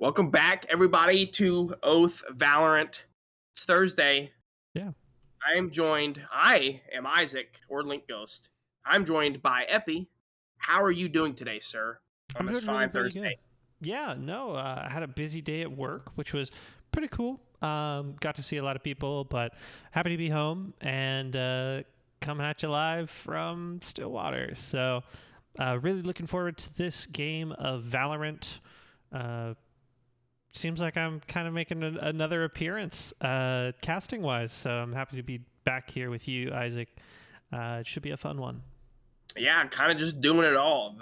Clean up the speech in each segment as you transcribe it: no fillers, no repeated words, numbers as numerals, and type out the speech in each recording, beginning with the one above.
Welcome back, everybody, to Oath Valorant. It's Thursday. Yeah. I am Isaac, or Link Ghost. I'm joined by Epi. How are you doing today, sir, on I'm this doing really, fine really Thursday? good. Yeah, no, I had a busy day at work, which was pretty cool. Got to see a lot of people, but happy to be home and coming at you live from Stillwater. So, really looking forward to this game of Valorant. Uh, Seems like I'm kind of making another appearance casting wise. So, I'm happy to be back here with you, Isaac. It should be a fun one. Yeah, I'm kind of just doing it all.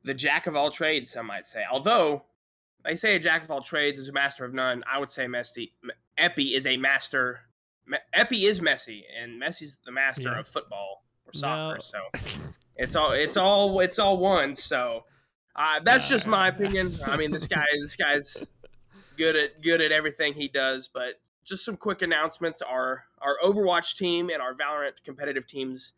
The jack of all trades, some might say. Although they say a jack of all trades is a master of none, I would say Epi is a master. Epi is Messi, and Messi's the master Yeah. of football or soccer. No. So it's all one. So that's just my Uh, opinion. I mean, this guy's good at everything he does. But just some quick announcements: our Overwatch team and our Valorant competitive teams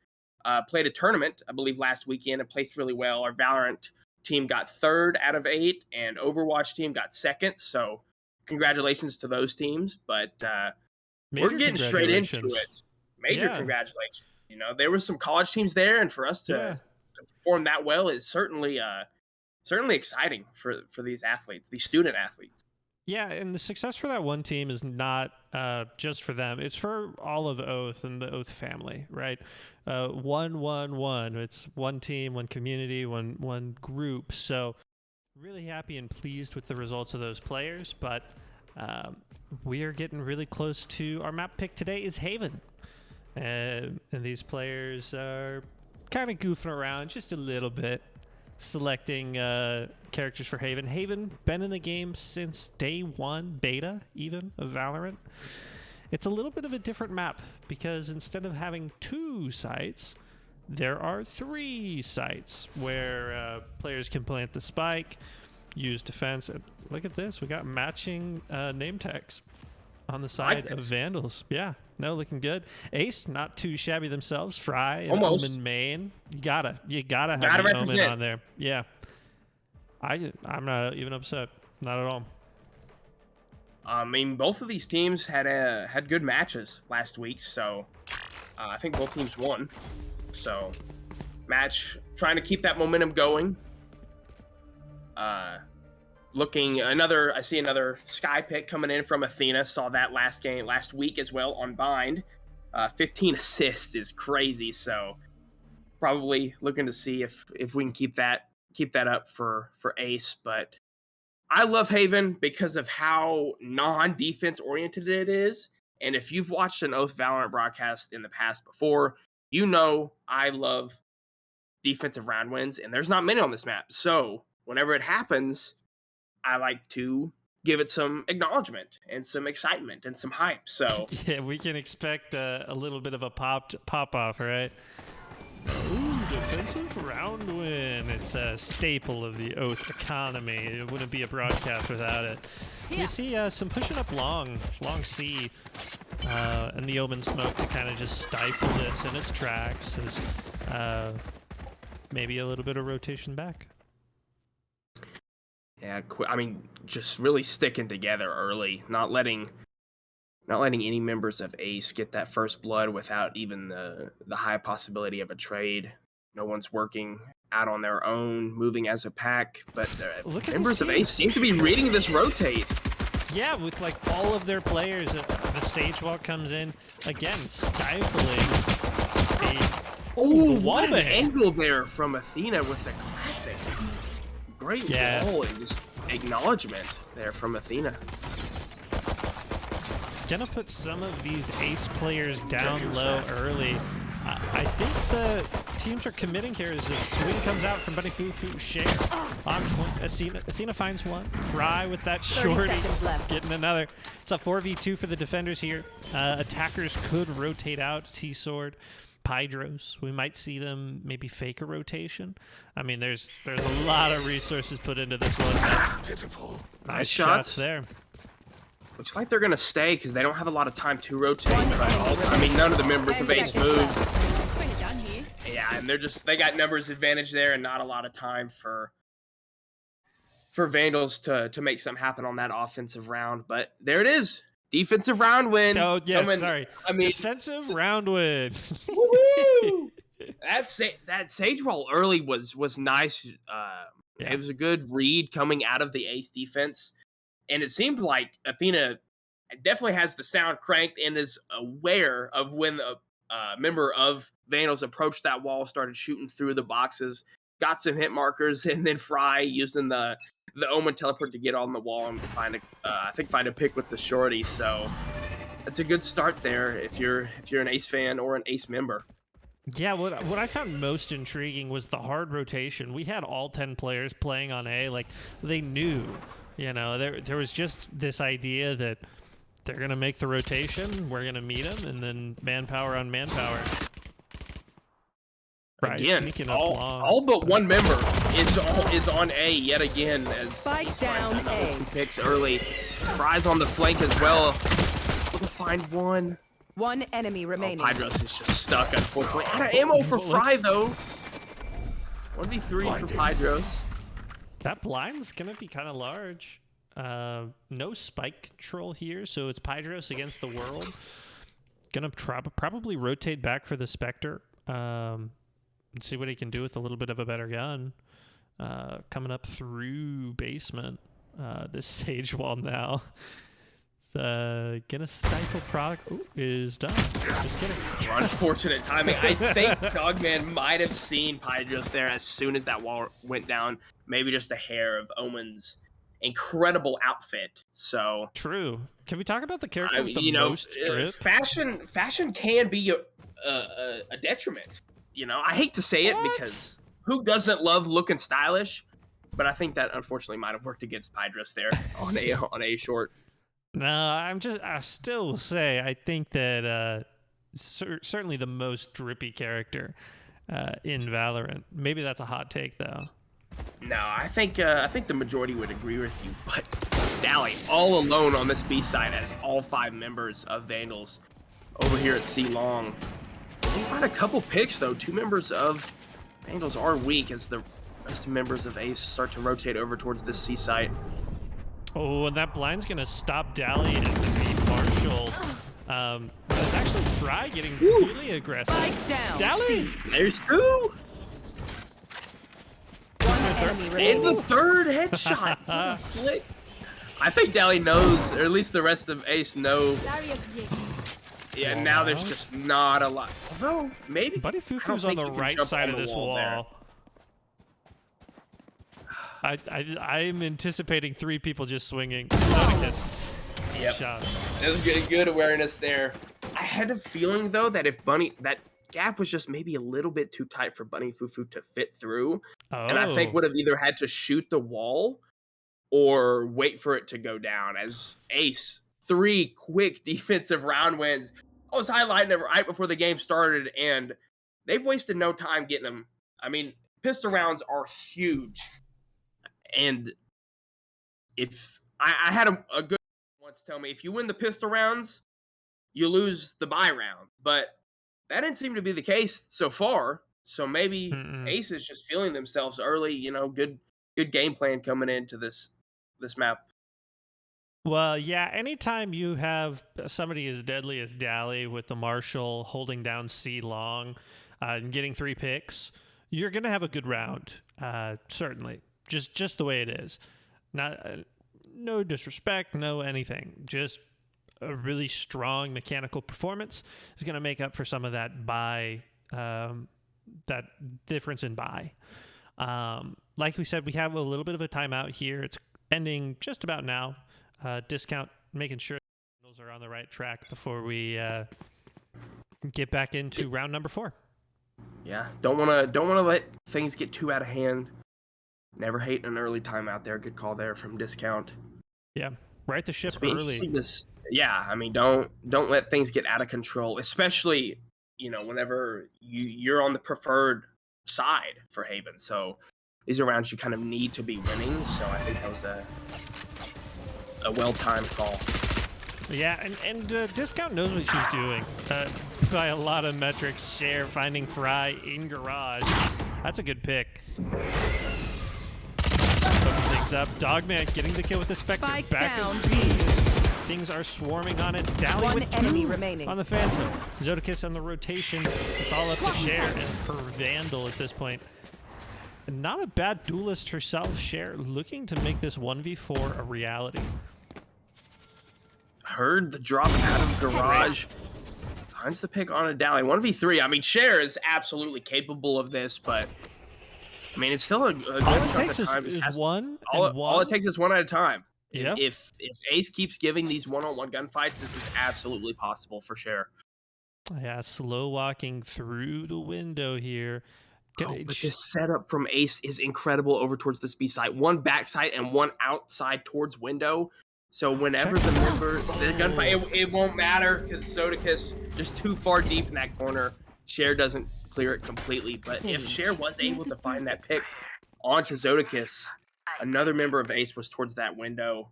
played a tournament, I believe, last weekend and placed really well. Our Valorant team got third out of 8, and Overwatch team got second. So congratulations to those teams. But we're Major getting straight into congratulations. it. Major Yeah. congratulations. There were some college teams there, and for us Yeah. to perform that well is certainly exciting for these athletes, these student athletes. Yeah, and the success for that one team is not just for them. It's for all of Oath and the Oath family, right? One. It's one team, one community, one group. So really happy and pleased with the results of those players. But we are getting really close to our map pick today is Haven. And these players are kind of goofing around just a little bit, selecting characters for Haven. Haven, been in the game since day one, beta even, of Valorant. It's a little bit of a different map because instead of having 2 sites, there are 3 sites where players can plant the spike, use defense. And look at this, we got matching name tags on the side of Vandals. Yeah, no, looking good. Ace, not too shabby themselves. Fry and Almost. Omen main. You gotta have Gotta the Omen represent. on there. Yeah. I'm not even upset. Not at all. I mean, both of these teams had good matches last week, so I think both teams won. So, match trying to keep that momentum going. I see another Sky pick coming in from Athena. Saw that last week as well on Bind. 15 assists is crazy. So, probably looking to see if we can keep that up for Ace, but I love Haven because of how non-defense oriented it is. And if you've watched an Oath Valorant broadcast in the past before, you know I love defensive round wins, and there's not many on this map. So whenever it happens, I like to give it some acknowledgement and some excitement and some hype. So Yeah, we can expect a little bit of a pop off, right? Ooh, defensive round win. It's a staple of the Oath economy. It wouldn't be a broadcast without it. Yeah. We see some pushing up long C, and the Omen smoke to kind of just stifle this in its tracks. As, maybe a little bit of rotation back. yeah, I mean, just really sticking together early, not letting any members of Ace get that first blood without even the high possibility of a trade. No one's working out on their own, moving as a pack, but the members of Ace seem to be reading this rotate. Yeah, with like all of their players, the stage walk comes in, again, stifling what an angle there from Athena with the classic. Great wall and just acknowledgement there from Athena. Gonna put some of these Ace players down low early. I think the teams are committing here as the swing comes out from Bunny Fufu. Share on point. Athena finds one. Fry with that shorty. Getting another. It's a 4v2 for the defenders here. Attackers could rotate out. T-Sword. Pydros. We might see them maybe fake a rotation. I mean, there's a lot of resources put into this one. Pitiful. Nice shots there. Looks like they're going to stay because they don't have a lot of time to rotate. But I mean, none of the members of Ace move. Yeah, and they got numbers advantage there and not a lot of time for for Vandals to make something happen on that offensive round. But there it is. Defensive round win. Oh, yes, coming, sorry. I mean, defensive round win. woo-hoo! That Sage Wall early was nice. Yeah. It was a good read coming out of the Ace defense. And it seemed like Athena definitely has the sound cranked and is aware of when the member of Vandals approached that wall, started shooting through the boxes, got some hit markers, and then Fry using the Omen teleport to get on the wall and find a pick with the shorty. So it's a good start there if you're an Ace fan or an Ace member. Yeah, what I found most intriguing was the hard rotation. We had all 10 players playing on A. Like, they knew, there was just this idea that they're going to make the rotation, we're going to meet them, and then manpower on manpower. Again, all but one member is on A yet again, as Spike down A. Picks early. Fry's on the flank as well. Able to find one. One enemy remaining. Hydros is just stuck, unfortunately. Out of ammo for Fry, though. 1v3 for Hydros. That blind's going to be kind of large. No spike control here, so it's Pydros against the world. Gonna probably rotate back for the Spectre. And see what he can do with a little bit of a better gun. Coming up through basement. This Sage Wall now. It's gonna stifle product. Ooh, is done. Just kidding. Unfortunate timing. I think Dogman might have seen Pydros there as soon as that wall went down. Maybe just a hair of Omen's incredible outfit. So true. Can we talk about the character with the most drip? Fashion can be a detriment. I hate to say it because who doesn't love looking stylish? But I think that unfortunately might have worked against Pydros there on a short. No, I still will say I think that certainly the most drippy character in Valorant. Maybe that's a hot take though. No, I think the majority would agree with you. But Dally all alone on this B side as all 5 members of Vandals over here at C Long. We find a couple picks though. 2 members of Vandals are weak as the rest of members of Ace start to rotate over towards this C site. Oh, and that blind's gonna stop Dally and beat Marshall. But it's actually Fry getting really aggressive. Spike down. Dally! There's 2! And the third headshot. What a flick. I think Dally knows, or at least the rest of Ace know. Yeah, now there's just not a lot. Although, maybe Buddy Fufu's on the right side of this wall. I'm anticipating 3 people just swinging. Yep. That was getting good awareness there. I had a feeling though that if that gap was just maybe a little bit too tight for Bunny Fufu to fit through, and I think would have either had to shoot the wall or wait for it to go down. As Ace 3 quick defensive round wins. I was highlighting it right before the game started, and they've wasted no time getting them. I mean, pistol rounds are huge. And if I had a good once tell me, if you win the pistol rounds, you lose the buy round. But that didn't seem to be the case so far. So maybe Ace is just feeling themselves early. Good game plan coming into this map. Well, yeah, anytime you have somebody as deadly as Dally with the Marshall holding down C long and getting 3 picks, you're going to have a good round, certainly. Just the way it is. Not no disrespect, no anything. Just a really strong mechanical performance is going to make up for some of that that difference in buy. Like we said, we have a little bit of a timeout here. It's ending just about now. Discount, making sure those are on the right track before we get back into round number 4. Yeah, don't want to let things get too out of hand. Never hate an early timeout there. Good call there from Discount. Yeah, right the ship early. Yeah, I mean, don't let things get out of control, especially whenever you're on the preferred side for Haven. So these are rounds you kind of need to be winning. So I think that was a well-timed call. Yeah, and Discount knows what she's doing. By a lot of metrics, Share finding Fry in garage. That's a good pick. Heads up. Dogman getting the kill with the Spectre. Spike Back down. of B. Things are swarming on it. Dally One with enemy 2 remaining. on the Phantom. Zodicus on the rotation. It's all up to Cher and her Vandal at this point. Not a bad duelist herself. Cher looking to make this 1v4 a reality. Heard the drop out of garage. Finds the pick on a Dally. 1v3. I mean, Cher is absolutely capable of this, but I mean, it's still a good All it chunk takes of time. is Has- one all, and all one. it takes is one at a time. Yeah. If Ace keeps giving these one-on-one gunfights, this is absolutely possible for Cher. Yeah, slow walking through the window here. Oh, but this setup from Ace is incredible over towards this B side. One backside and one outside towards window. So whenever the gunfight, it won't matter because Zodicus just too far deep in that corner. Cher doesn't clear it completely. But if Cher was able to find that pick onto Zodicus, another member of Ace was towards that window.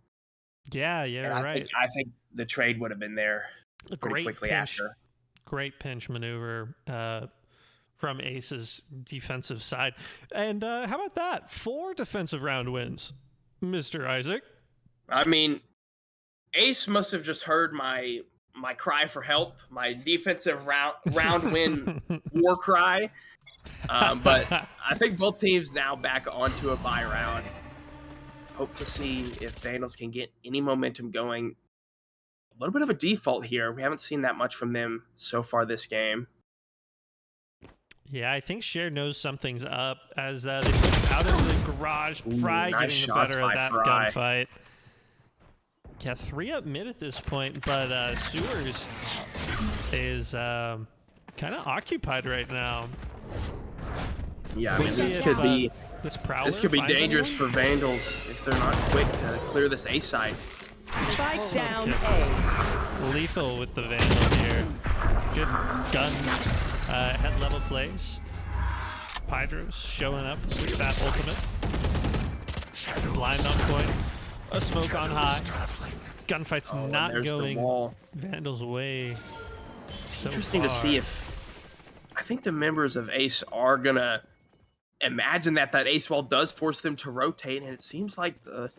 Yeah, And right. I think the trade would have been there A pretty great quickly pinch, after. great pinch maneuver from Ace's defensive side. And how about that? 4 defensive round wins, Mr. Isaac. I mean, Ace must have just heard my cry for help, my defensive round win war cry. But I think both teams now back onto a bye round. Hope to see if Vandals can get any momentum going. A little bit of a default here. We haven't seen that much from them so far this game. Yeah, I think Cher knows something's up as they push out of the garage. Fry nice getting the shots better of by that Fry. gunfight. Yeah, 3 up mid at this point, but Sewers is kind of occupied right now. Yeah, I We'll mean, see this if, could be this Prowler this could be finds dangerous anyone. for Vandals if they're not quick to clear this A side. Spike down Kisses. A. Lethal with the Vandal here. Good gun head level placed. Pydros showing up with that ultimate. Blind on point. A smoke on high. Gunfight's Oh, and not there's the going wall. Vandal's way. So Interesting to far. see if I think the members of Ace are gonna imagine that Ace wall does force them to rotate, and it seems like the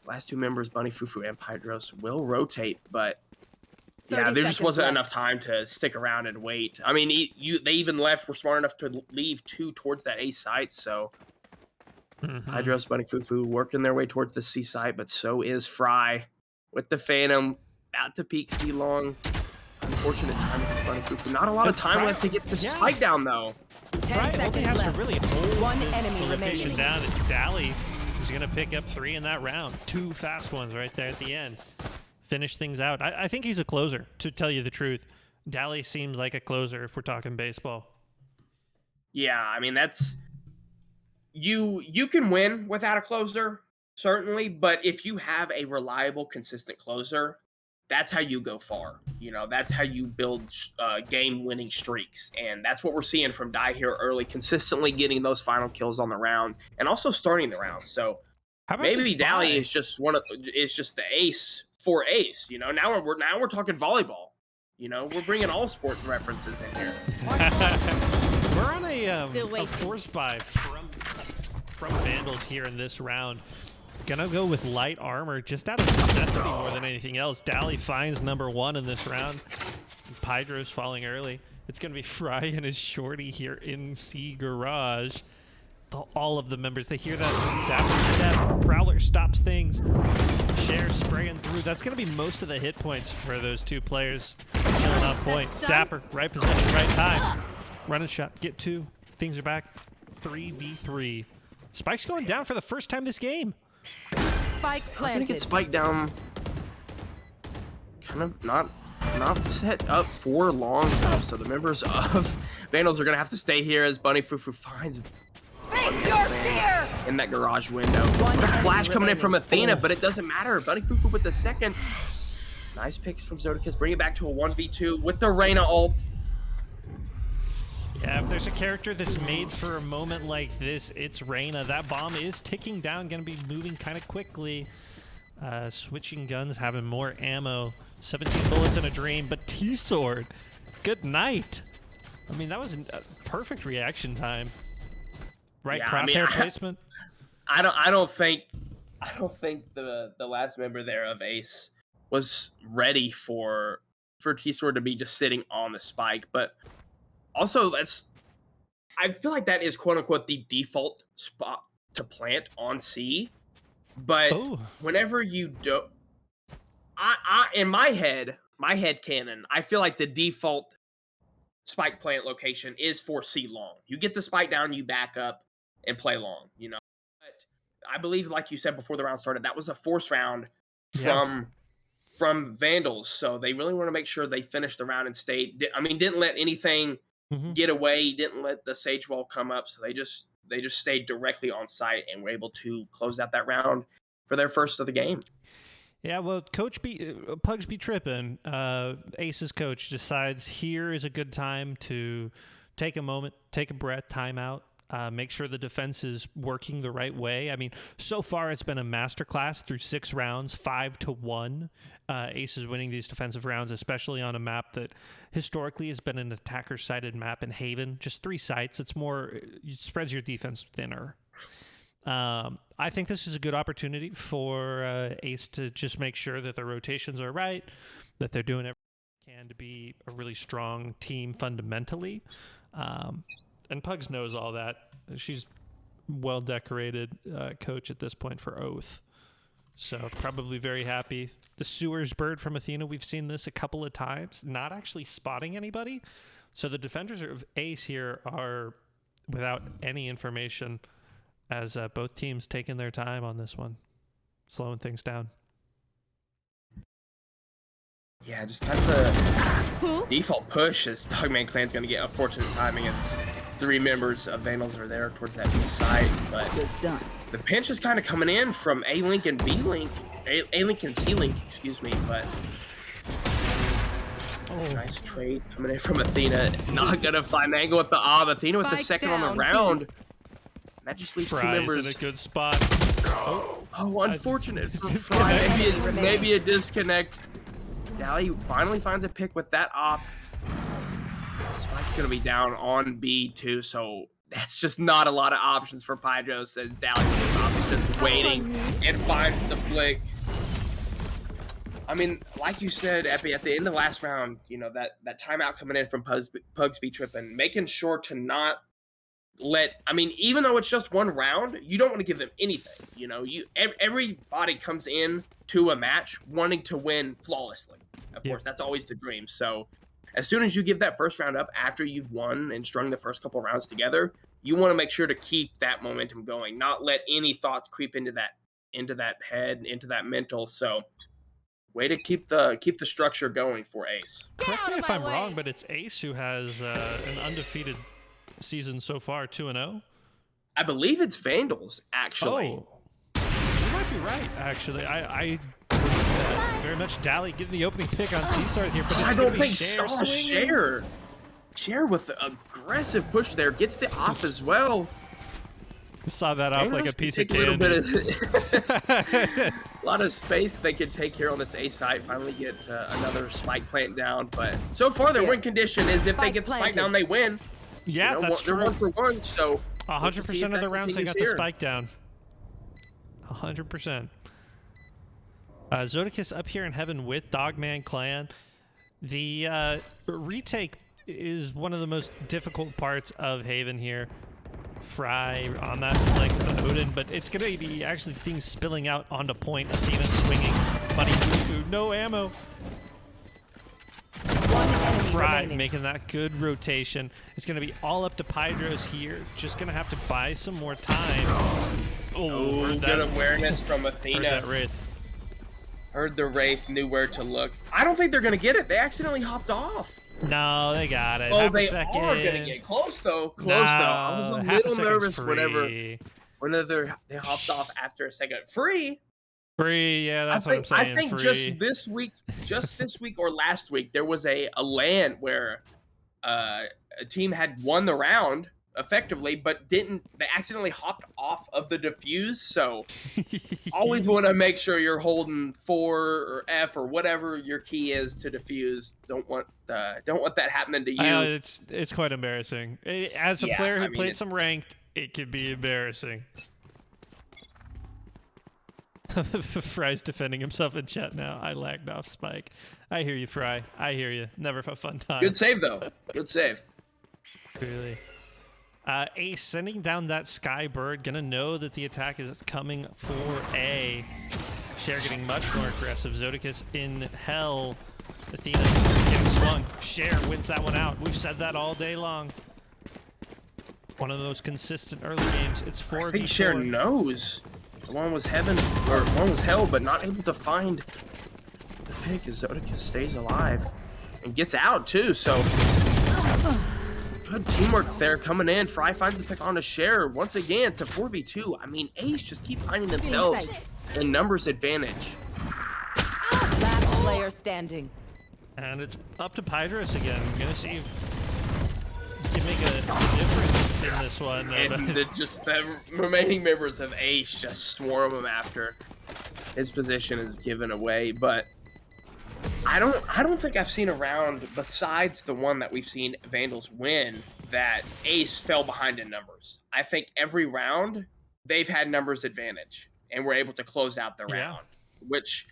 last 2 members, Bunny Fufu and Pydros, will rotate, but yeah, 30 there just seconds wasn't left. enough time to stick around and wait. I mean, they even were smart enough to leave 2 towards that A site, so Hydros, Bunny Fufu working their way towards the C site, but so is Fry with the Phantom out to peek C long. Unfortunate time for Bunny Fufu. Not a lot of time Fry- left to get the yeah. spike down though. 10 Fry only seconds has left. to really hold One the enemy rotation remaining. down. It's Dally who's going to pick up 3 in that round. 2 fast ones right there at the end. Finish things out. I think he's a closer, to tell you the truth. Dally seems like a closer if we're talking baseball. Yeah, I mean that's you can win without a closer, certainly, but if you have a reliable, consistent closer, that's how you go far. You know, that's how you build game-winning streaks, and that's what we're seeing from Die here early, consistently getting those final kills on the rounds, and also starting the rounds. So How about maybe this Dally buy? is just the ace for Ace. You know, now we're talking volleyball. You know, we're bringing all sports references in here. We're on a Still waiting. force buy from Vandals here in this round. Gonna go with light armor just out of necessity more than anything else. Dally finds number 1 in this round. Pydros falling early. It's gonna be Fry and his shorty here in C garage. All of the members, they hear that Dapper step. Prowler stops things. Cher spraying through. That's gonna be most of the hit points for those 2 players. Killing on point. That's done. Dapper, right position, right time. Running shot, get 2. Things are back. 3v3. Spike's going down for the first time this game. Spike We're gonna get planted. spiked down. Kind of not set up for long enough. So the members of Vandals are gonna have to stay here as Bunny Fufu finds Face your fear! in that garage window. One What a enemy flash coming in from remaining. Athena, but it doesn't matter. Bunny Fufu with the second. Nice picks from Zodicus. Bring it back to a 1v2 with the Reyna ult. Yeah, if there's a character that's made for a moment like this, it's Reyna. That bomb is ticking down, gonna be moving kind of quickly. Switching guns, having more ammo. 17 bullets in a dream, but T-Sword, good night. I mean, that was a perfect reaction time. Right Yeah, I mean, crosshair placement. I don't think I don't think the last member there of Ace was ready for T-Sword to be just sitting on the spike. But also, I feel like that is quote unquote the default spot to plant on C. But Oh, whenever you do, I in my head canon, I feel like the default spike plant location is for C long. You get the spike down, you back up and play long. But I believe, like you said before the round started, that was a force round yeah. from Vandals, so they really want to make sure they finish the round and stay. I mean, didn't let anything Hmm. get away, didn't let the Sage Wall come up, so they just stayed directly on site and were able to close out that round for their first of the game. Yeah, well, Pugs be tripping. Ace's coach decides here is a good time to take a moment, take a breath, time out, make sure the defense is working the right way. I mean, so far it's been a masterclass through 6 rounds, 5-1. Ace is winning these defensive rounds, especially on a map that historically has been an attacker-sided map in Haven. Just 3 sites. It spreads your defense thinner. I think this is a good opportunity for Ace to just make sure that the rotations are right, that they're doing everything they can to be a really strong team fundamentally. And Pugs knows all that. She's well-decorated coach at this point for Oath. So probably very happy. The Sewers bird from Athena, we've seen this a couple of times, not actually spotting anybody. So the defenders of Ace here are without any information, as both teams taking their time on this one, slowing things down. Yeah, just kind of the default push as Dogman Clan's going to get unfortunate timing as 3 members of Vandals are there towards that B side. But the pinch is kind of coming in from A-Link and B-Link. A-Link and C-Link, excuse me. But nice trade coming in from Athena. Not going to find an angle with the Athena with the second on the round. That just leaves 2 members in a good spot. Oh, unfortunate. Maybe a disconnect. Dally finally finds a pick with that op. Spike's going to be down on B too, so that's just not a lot of options for Pydros as Dally with this op is just waiting and finds the flick. I mean, like you said, Epi, at the end of the last round, that timeout coming in from Pugsby tripping, making sure to not even though it's just 1 round, you don't want to give them anything. Everybody comes in to a match wanting to win flawlessly. Of course, that's always the dream. So as soon as you give that first round up after you've won and strung the first couple rounds together, you want to make sure to keep that momentum going, not let any thoughts creep into that head, into that mental. So way to keep the structure going for Ace. Correct me if I'm wrong, but it's Ace who has an undefeated season so far, 2-0. I believe it's Vandals, actually. Oh, you might be right. Actually, I very much Dally getting the opening pick on T-Sard here, but it's I don't think Cher so. Cher with the aggressive push there gets the op as well. Saw that off like a piece of candy. A lot of space they could take here on this A site. Finally get another spike plant down, but so far their win condition is if they get the spike down, they win. Yeah, that's true. They're 1 for 1, so 100% of the rounds they got the spike down. 100%. Zodicus up here in heaven with Dogman Clan. The retake is one of the most difficult parts of Haven here. Fry on that flank with Odin, but it's going to be actually things spilling out onto point. Athena swinging. Buddy, no ammo. Fry making that good rotation. It's going to be all up to Pydros here. Just going to have to buy some more time. Oh, good awareness from Athena. Heard the Wraith, knew where to look. I don't think they're going to get it. They accidentally hopped off. No, they got it. Oh, they are going to get close, though. I was a little nervous whenever they hopped off after a second. Free, yeah, that's what I'm saying. I think just this week or last week, there was a LAN where a team had won the round effectively, but they accidentally hopped off of the defuse. So always want to make sure you're holding 4 or F or whatever your key is to defuse. Don't want that happening to you. It's quite embarrassing. As a player who played some ranked, it could be embarrassing. Fry's defending himself in chat now. I lagged off Spike. I hear you, Fry. I hear you. Never a fun time. Good save, though. Good save. Really. Ace sending down that Sky Bird. Gonna know that the attack is coming for A. Cher getting much more aggressive. Zodicus in hell. Athena getting swung. Cher wins that one out. We've said that all day long. One of the most consistent early games. It's 4v4. I think Cher knows. One was heaven, or one was hell, but not able to find the pick as Zodicus stays alive and gets out too. So good teamwork there coming in. Fry finds the pick on to Cher once again. It's a 4v2. I mean, Ace just keep finding themselves in numbers advantage. Last player standing. And it's up to Pydros again. I'm gonna see if he can make a difference in this one. And the remaining members of Ace just swarm him after his position is given away. But I don't think I've seen a round besides the one that we've seen Vandals win that Ace fell behind in numbers. I think every round they've had numbers advantage and were able to close out the round, which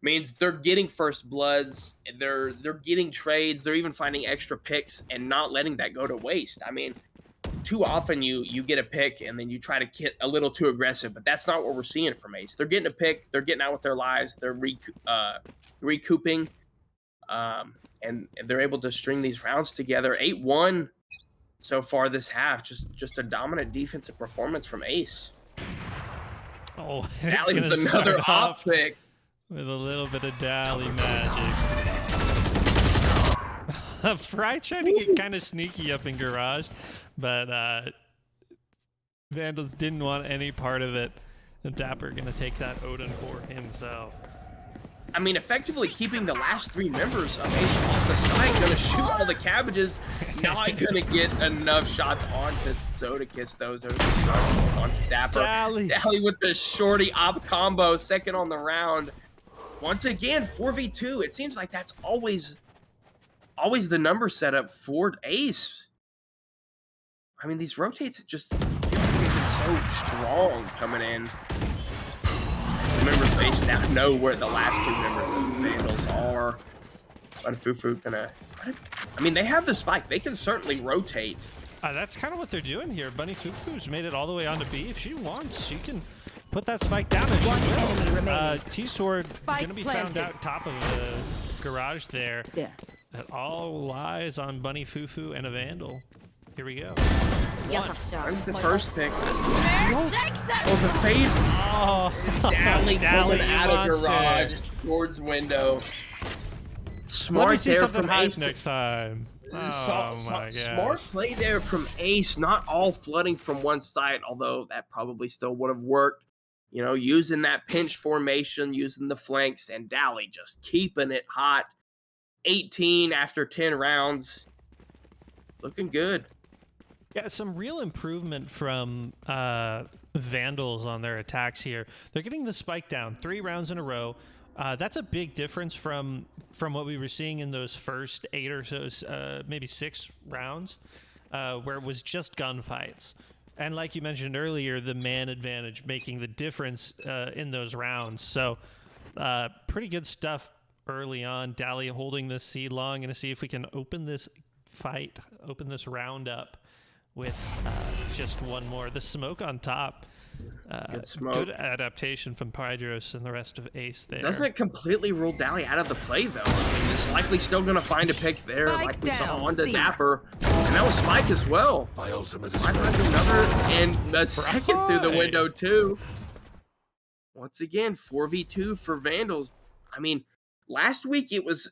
means they're getting first bloods, they're getting trades, they're even finding extra picks and not letting that go to waste. I mean, too often you get a pick and then you try to get a little too aggressive, but that's not what we're seeing from Ace. They're getting a pick, they're getting out with their lives, they're recouping, and they're able to string these rounds together. 8-1 so far this half. Just a dominant defensive performance from Ace. Oh, Dally with another off pick. With a little bit of Dally magic. Fry trying to get kind of sneaky up in Garage, but Vandals didn't want any part of it. And Dapper gonna take that Odin for himself. I mean, effectively keeping the last three members of Ace off the side, gonna shoot all the cabbages. Not gonna get enough shots onto Zodicus, though. Zodicus on Dapper. Dally with the shorty op combo, second on the round. Once again, 4v2. It seems like that's always the number setup for Ace. I mean, these rotates just feel like they've been so strong coming in. The members of Ace now know where the last two members of the Vandals are. Fufu gonna... I mean, they have the spike. They can certainly rotate. That's kind of what they're doing here. Bunny Fufu's made it all the way onto B. If she wants, she can put that spike down and she will. T-Sword going to be found out top of the Garage there. Yeah. It all lies on Bunny Fufu and a Vandal. Here we go. There's the first pick. Oh, the fade. Oh, Dally coming out of Garage towards window. Smart there from Ace next time. Oh my God. Smart play there from Ace, not all flooding from one side, although that probably still would have worked. You know, using that pinch formation, using the flanks, and Dally just keeping it hot. 18 after 10 rounds. Looking good. Yeah, some real improvement from Vandals on their attacks here. They're getting the spike down 3 rounds in a row. That's a big difference from what we were seeing in those first 8 or so, maybe 6 rounds, where it was just gunfights. And like you mentioned earlier, the man advantage making the difference in those rounds. So pretty good stuff early on. Dally holding this C long. Going to see if we can open this fight, open this round up with just one more. The smoke on top. Good smoke. Good adaptation from Pydros and the rest of Ace there. Doesn't it completely rule Dally out of the play, though? I mean, it's likely still going to find a pick there, Spike like we saw down, on the C. Dapper. And that was Spike as well. My ultimate is Spike ready. another, and a second through the window, too. Once again, 4v2 for Vandals. I mean, last week it was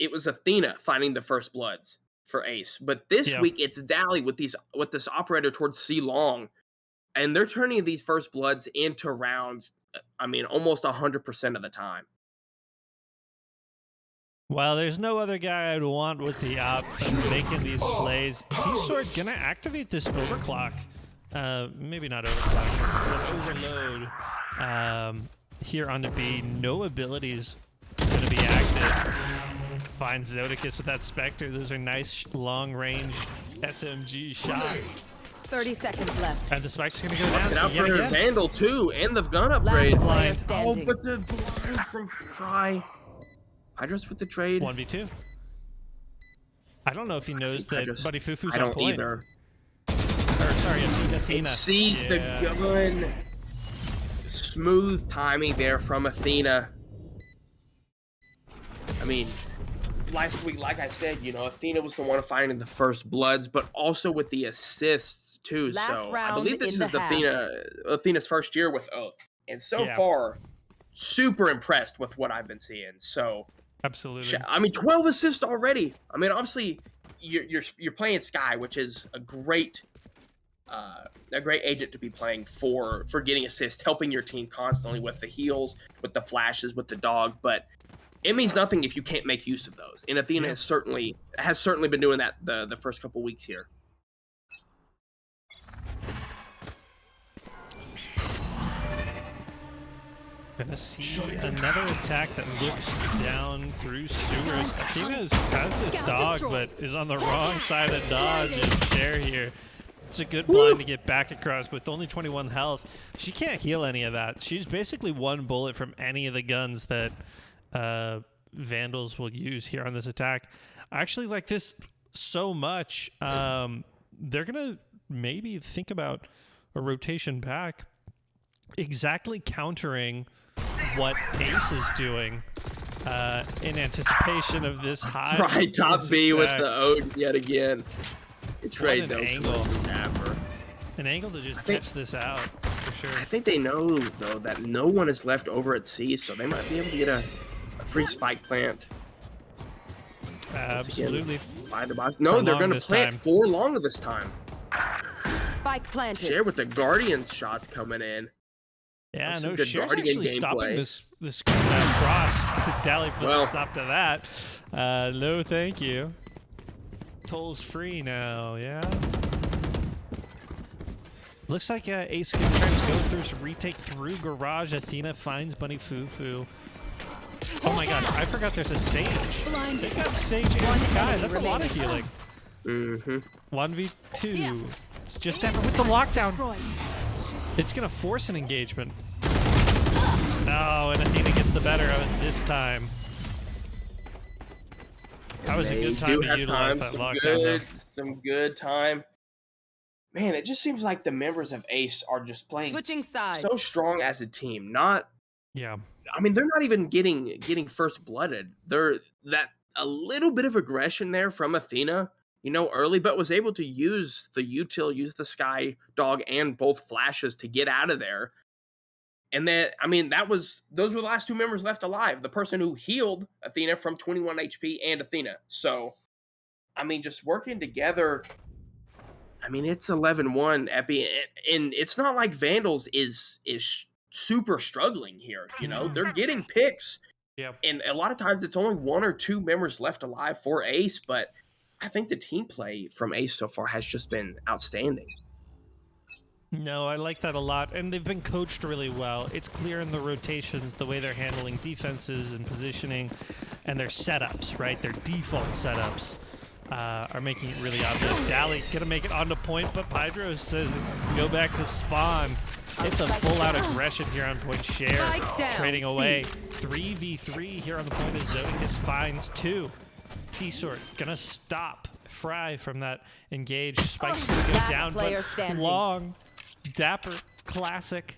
Athena finding the first bloods for Ace, but this week it's Dally with this operator towards C long. And they're turning these first bloods into rounds, I mean, almost 100% of the time. Well, there's no other guy I'd want with the op making these plays. T-Sword gonna activate this overclock. Maybe not overclock, but overload here on the B. No abilities gonna be active. Finds Zodicus with that Spectre. Those are nice long-range SMG shots. 30 seconds left. And the spike's gonna go Watch it down out yet for again. Vandal too, and the gun Last upgrade. player blind. Oh, standing. but the blind from Fry. Hydros with the trade. 1v2. I don't know if he knows that Hydros- Buddy Fufu's I on don't point. either. Or sorry, Athena. It sees Yeah. the gun. Smooth timing there from Athena. I mean, last week, like I said, you know, Athena was the one finding the first bloods, but also with the assists too. Last So I round believe this in the is half. Athena's first year with Oath, and so Yeah. far, super impressed with what I've been seeing. So Absolutely. I mean, 12 assists already. I mean, obviously, you're playing Sky, which is a great agent to be playing for getting assists, helping your team constantly with the heals, with the flashes, with the dog. But it means nothing if you can't make use of those. And Athena has certainly been doing that the first couple weeks here. Gonna see another attack that looks down through sewers. Athena has this dog, but is on the wrong side of the dodge and share here. It's a good blind to get back across with only 21 health. She can't heal any of that. She's basically one bullet from any of the guns that Vandals will use here on this attack. I actually like this so much. They're gonna maybe think about a rotation back, exactly countering what Ace is doing in anticipation of this high. Right, top this B with attack. the Ode yet again. Good trade an though. angle. Dapper. An angle to just think- catch this out for sure. I think they know though that no one is left over at C, so they might be able to get a free spike plant. Absolutely. By the box. No, For they're long going to this plant time. 4 longer this time. Spike planted. Share with the Guardians shots coming in. Yeah, Some no, good Cher's Guardian actually stopping gameplay. this cross. Dally puts Well. a stop to that. No, thank you. Toll's free now, yeah. Looks like Ace can try to go through some retake through Garage. Athena finds Bunny Fufu. Oh my gosh, I forgot there's a Sage. They got Sage and Sky. That's a lot of healing. Mm-hmm. 1v2. It's just Dapper with the lockdown. It's gonna force an engagement. No, and Athena gets the better of it this time. That was a good time to utilize that lockdown. Some good time. Man, it just seems like the members of Ace are just playing Switching sides. so strong as a team. Not, Yeah. I mean, they're not even getting first blooded. They're that a little bit of aggression there from Athena, you know, early, but was able to use the util, use the Sky Dog and both flashes to get out of there. And then, I mean, those were the last 2 members left alive. The person who healed Athena from 21 HP and Athena. So, I mean, just working together. I mean, it's 11-1, Epi, and it's not like Vandals is super struggling here. You know, they're getting picks. Yeah. And a lot of times it's only 1 or 2 members left alive for Ace, but I think the team play from Ace so far has just been outstanding. No, I like that a lot, and they've been coached really well. It's clear in the rotations, the way they're handling defenses and positioning, and their setups, right? Their default setups are making it really obvious. Dally gonna make it onto point, but Hydro says go back to spawn. It's a full-out aggression here on point. Share Spike down, trading C. away. 3v3 here on the point as Zoicus finds 2. T-Sort gonna stop Fry from that engage. Spike's gonna go Last down, player but standing. long. Dapper, classic.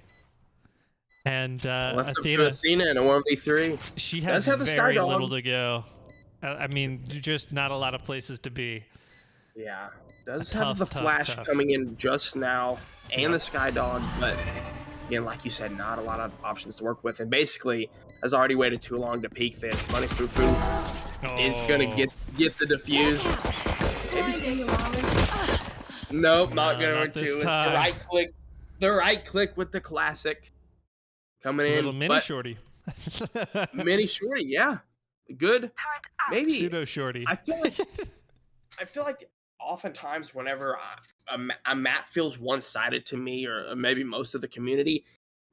And Left up to Athena, Athena in a 1v3. she Does has have the Sky very Dog. little to go. I mean, just not a lot of places to be. Yeah, does Tough, have the tough, flash tough. coming in just now and the Sky Dog, but again, like you said, not a lot of options to work with. And basically, has already waited too long to peek this. Bunny Fufu is gonna get the defuse. Maybe staying alive. Nope, not No, going not to. this It's time. the right click with the classic coming in. Little mini but shorty. mini shorty, yeah, good. Maybe Pseudo shorty. I feel like oftentimes whenever a map feels one-sided to me, or maybe most of the community,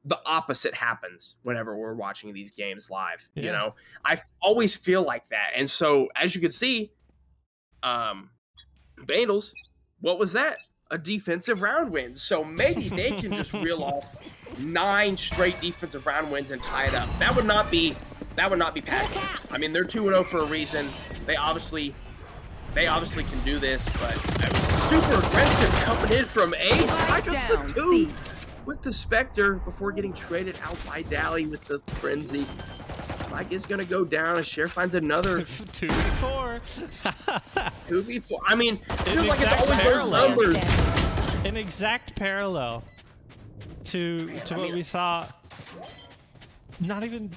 the opposite happens whenever we're watching these games live. You Yeah. know, I always feel like that. And so, as you can see, Vandals, what was that? a defensive round wins. So maybe they can just reel off 9 straight defensive round wins and tie it up. That would not be passing. I mean, they're 2-0 for a reason. They obviously can do this, but super aggressive coming in from Ace. I just Down, the 2 C. with the Spectre before getting traded out by Dally with the Frenzy. Spike is gonna go down as Cher finds another 2v4. 2v4. I mean, it feels An like it's exact always those parallel. numbers. An exact parallel to what we saw not even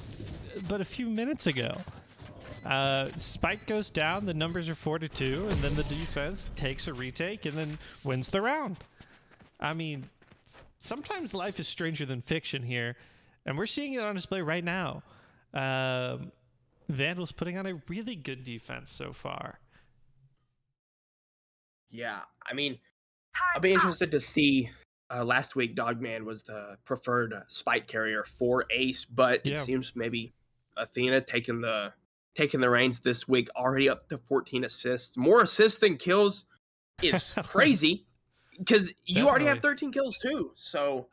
but a few minutes ago. Spike goes down, the numbers are 4-2, and then the defense takes a retake and then wins the round. I mean, sometimes life is stranger than fiction here, and we're seeing it on display right now. Vandals putting on a really good defense so far. Yeah, I mean, I'll be interested to see. Last week, Dogman was the preferred Spike carrier for Ace, but it seems maybe Athena taking the reins this week, already up to 14 assists. More assists than kills is crazy because you already have 13 kills too. So,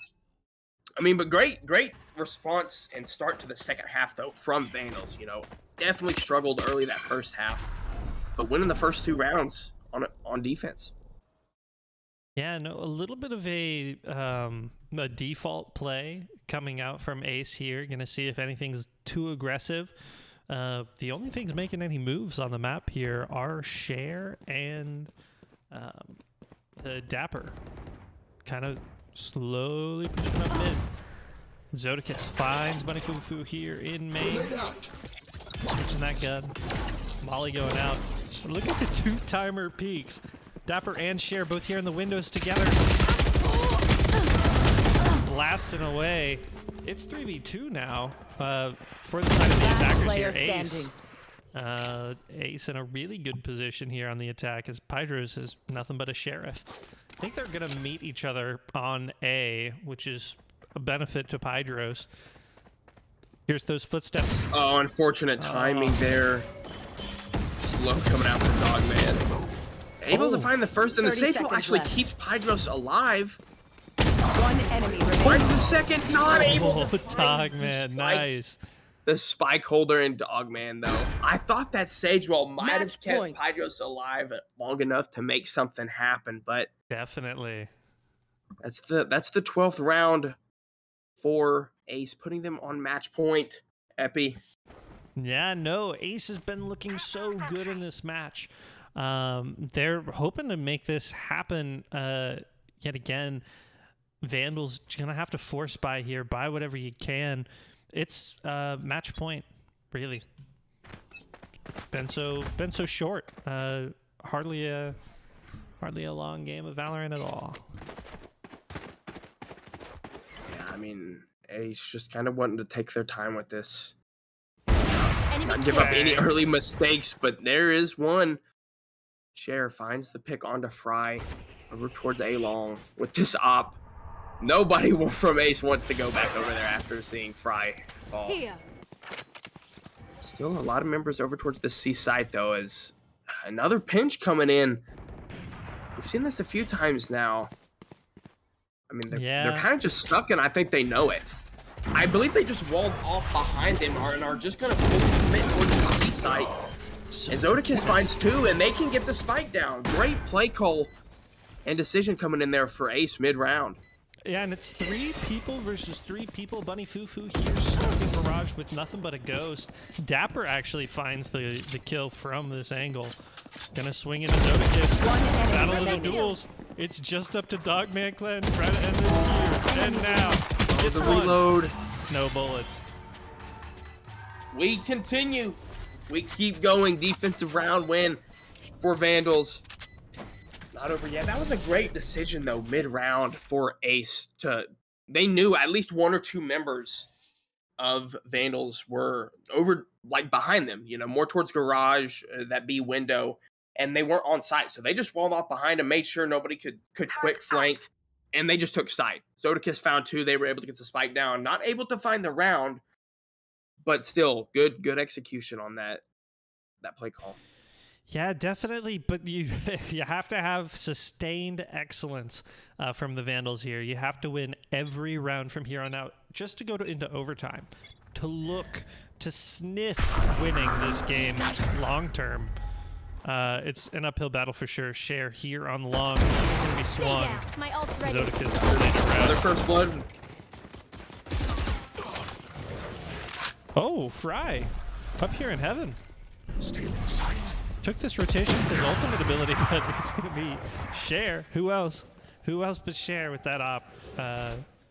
I mean, but great response and start to the second half though from Vandals. You know, definitely struggled early that first half, but winning the first 2 rounds on defense. Yeah, no, a little bit of a default play coming out from Ace here. Gonna see if anything's too aggressive. The only things making any moves on the map here are Cher and the Dapper. Kind of slowly pushing up mid. Zodicus finds Bunny Fufu here in main. Switching that gun. Molly going out. Look at the 2-timer peaks. Dapper and Cher both here in the windows together. Blasting away. It's 3v2 now for the side of the attackers here. Ace. Ace in a really good position here on the attack as Pydros is nothing but a sheriff. I think they're going to meet each other on A, which is a benefit to Pydros. Here's those footsteps. Oh, unfortunate timing there. Slow coming out from Dogman. Able to find the first, and the safe will actually keep Pydros alive. One enemy Finds remaining. the second, not able to Dogman, nice. The Spike holder and Dogman, though. I thought that Sage Wall might have kept point. Pydros alive long enough to make something happen, but Definitely. that's the 12th round for Ace, putting them on match point. Epi. Yeah, no, Ace has been looking so good in this match. They're hoping to make this happen yet again. Vandals gonna have to force buy here, buy whatever you can. It's match point, really. Been so short. Hardly a long game of Valorant at all. Yeah, I mean, Ace just kind of wanting to take their time with this. Enemy Not give up any early mistakes, but there is one. Cher finds the pick onto Fry over towards A-Long with this op. Nobody from Ace wants to go back over there after seeing Fry fall. Here. Still a lot of members over towards the C side, though, as another pinch coming in. We've seen this a few times now. I mean, they're kind of just stuck, and I think they know it. I believe they just walled off behind them and are just going to commit towards the C site. And Zodicus finds 2, and they can get the Spike down. Great play call and decision coming in there for Ace mid-round. Yeah, and it's 3 people versus 3 people. Bunny Fufu here stuck in Barrage with nothing but a ghost. Dapper actually finds the kill from this angle. Gonna swing into Zodicus. Battle of the duels. It's just up to Dogman Clan. Try to end this here. And now. Gets The reload. No bullets. We continue. We keep going. Defensive round win for Vandals. Not over yet. That was a great decision, though, mid-round for Ace. They knew at least 1 or 2 members of Vandals were over, like, behind them, you know, more towards garage, that B window, and they weren't on site. So they just walled off behind them, made sure nobody could quick flank, and they just took site. Zodicus found 2. They were able to get the Spike down. Not able to find the round, but still good execution on that play call. Yeah, definitely. But you you have to have sustained excellence from the Vandals here. You have to win every round from here on out just to go into overtime, to sniff winning this game long term. It's an uphill battle for sure. Share here on long. It's going to be swung. My ult's ready. Zodica's playing around. Another first blood. Oh, Fry. Up here in heaven. Still in sight. Took this rotation with his ultimate ability, but it's going to be Share. Who else? Who else but Share with that op?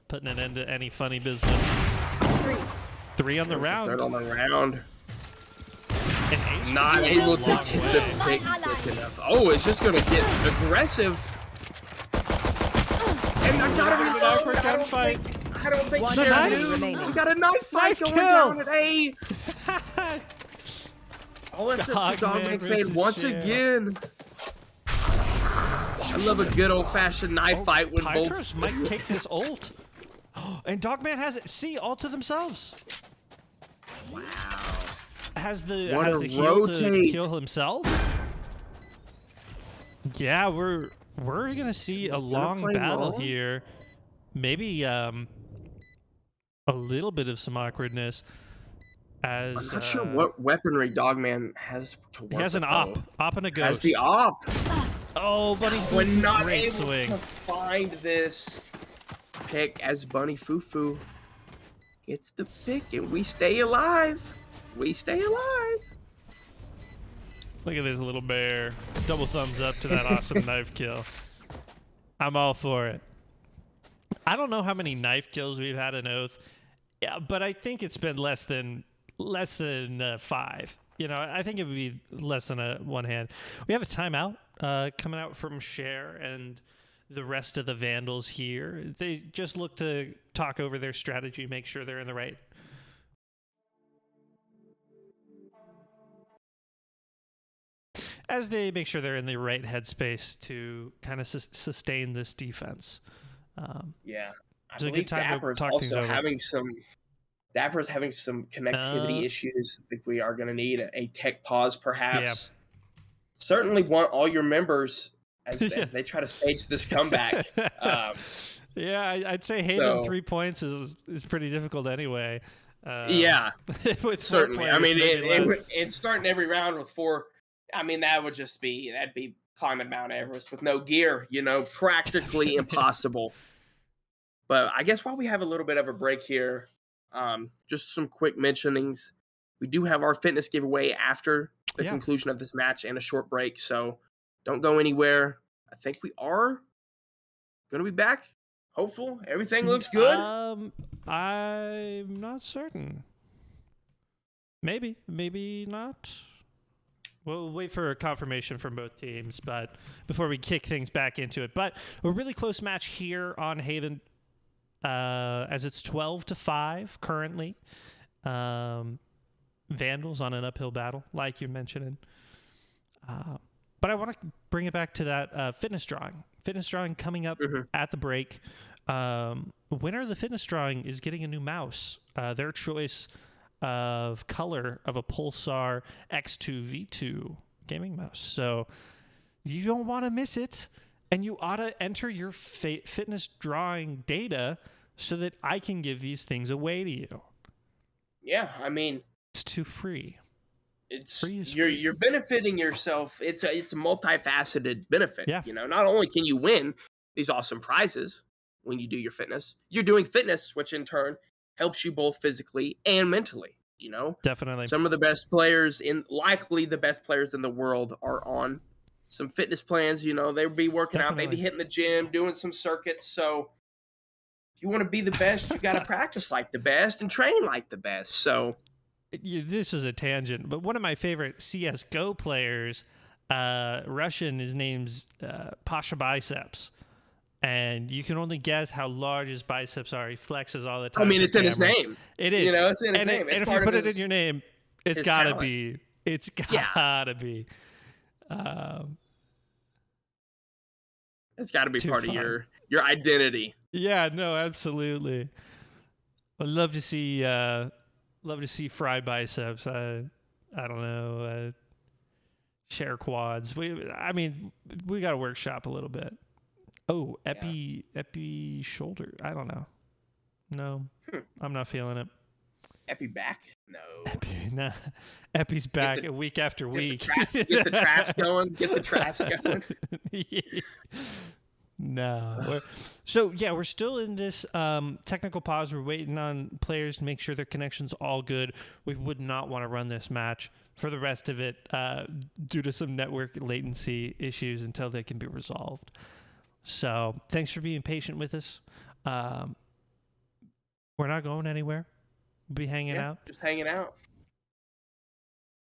Putting an end to any funny business. Three on the round. Third on the round. And Ace Not able to get the pick quick enough. Oh, it's just going to get aggressive. And I gotta reload. I don't think One Share enemy knew. remaining. We got a knife fight Knife going kill. down at A. Oh, that's a Dogman Dogman versus fade once Share. again. I love a good old-fashioned knife fight when Pytros both. might take this ult. And Dogman has it. See, ult to themselves. Wow. Has the What has a the heal to rotate. kill himself. Yeah, we're gonna see a long play battle long? here. Maybe a little bit of some awkwardness. As I'm not sure what weaponry Dogman has to work he has an with, op, though. op and a ghost. Has the op. Oh, Bunny We're Fufu, not great able swing. to find this pick as Bunny Fufu gets the pick, and we stay alive. We stay alive. Look at this little bear. Double thumbs up to that awesome knife kill. I'm all for it. I don't know how many knife kills we've had in Oath, yeah, but I think it's been less than 5. You know, I think it would be less than a one hand. We have a timeout coming out from Share and the rest of the Vandals here. They just look to talk over their strategy, make sure they're in the right. As they make sure they're in the right headspace to kind of sustain this defense. Yeah, I It's a good believe time to Dapper's talk things also over. Dapper's having some connectivity issues. I think we are going to need a tech pause, perhaps. Certainly want all your members as they try to stage this comeback. Yeah, I'd say Haven so- 3 points is pretty difficult anyway. Yeah, with certainly. I players, mean, maybe less. it's starting every round with 4. I mean, that'd be climbing Mount Everest with no gear. You know, practically impossible. But I guess while we have a little bit of a break here, just some quick mentionings. We do have our fitness giveaway after the conclusion of this match and a short break, so don't go anywhere. I think we are going to be back. Hopeful. Everything looks good. I'm not certain. Maybe not. We'll wait for a confirmation from both teams, but before we kick things back into it. But a really close match here on Haven, as it's 12-5 currently. Vandals on an uphill battle, like you're mentioning. But I want to bring it back to that fitness drawing. Fitness drawing coming up at the break. Winner of the fitness drawing is getting a new mouse. Their choice of color of a Pulsar X2V2 gaming mouse. So you don't want to miss it. And you ought to enter your fitness drawing data so that I can give these things away to you. Yeah, I mean, it's too free. It's free is you're free. you're benefiting yourself. It's a multifaceted benefit. Yeah. You know, not only can you win these awesome prizes when you do your fitness, you're doing fitness, which in turn helps you both physically and mentally. You know, Definitely. some of the best players likely the best players in the world are on some fitness plans. You know, they'll be working out, maybe hitting the gym, doing some circuits. So if you want to be the best, you got to practice like the best and train like the best. So this is a tangent, but one of my favorite CS:GO players, Russian, his name's Pasha Biceps. And you can only guess how large his biceps are. He flexes all the time. I mean, it's in his name. It is. You know, it's in his name. And if you put it in your name, it's got to be. It's got to be. It's got to be part of your identity. Yeah, no, absolutely. I'd love to see Fry Biceps. I don't know. share quads. I mean, we got to workshop a little bit. Oh, Epi shoulder. I don't know. No, I'm not feeling it. Epi back? No. Nah. Epi's back a week after week. Get the traps going. Get the traps going. No. We're still in this technical pause. We're waiting on players to make sure their connection's all good. We would not want to run this match for the rest of it due to some network latency issues until they can be resolved. So thanks for being patient with us. We're not going anywhere. We'll be hanging out. Just hanging out.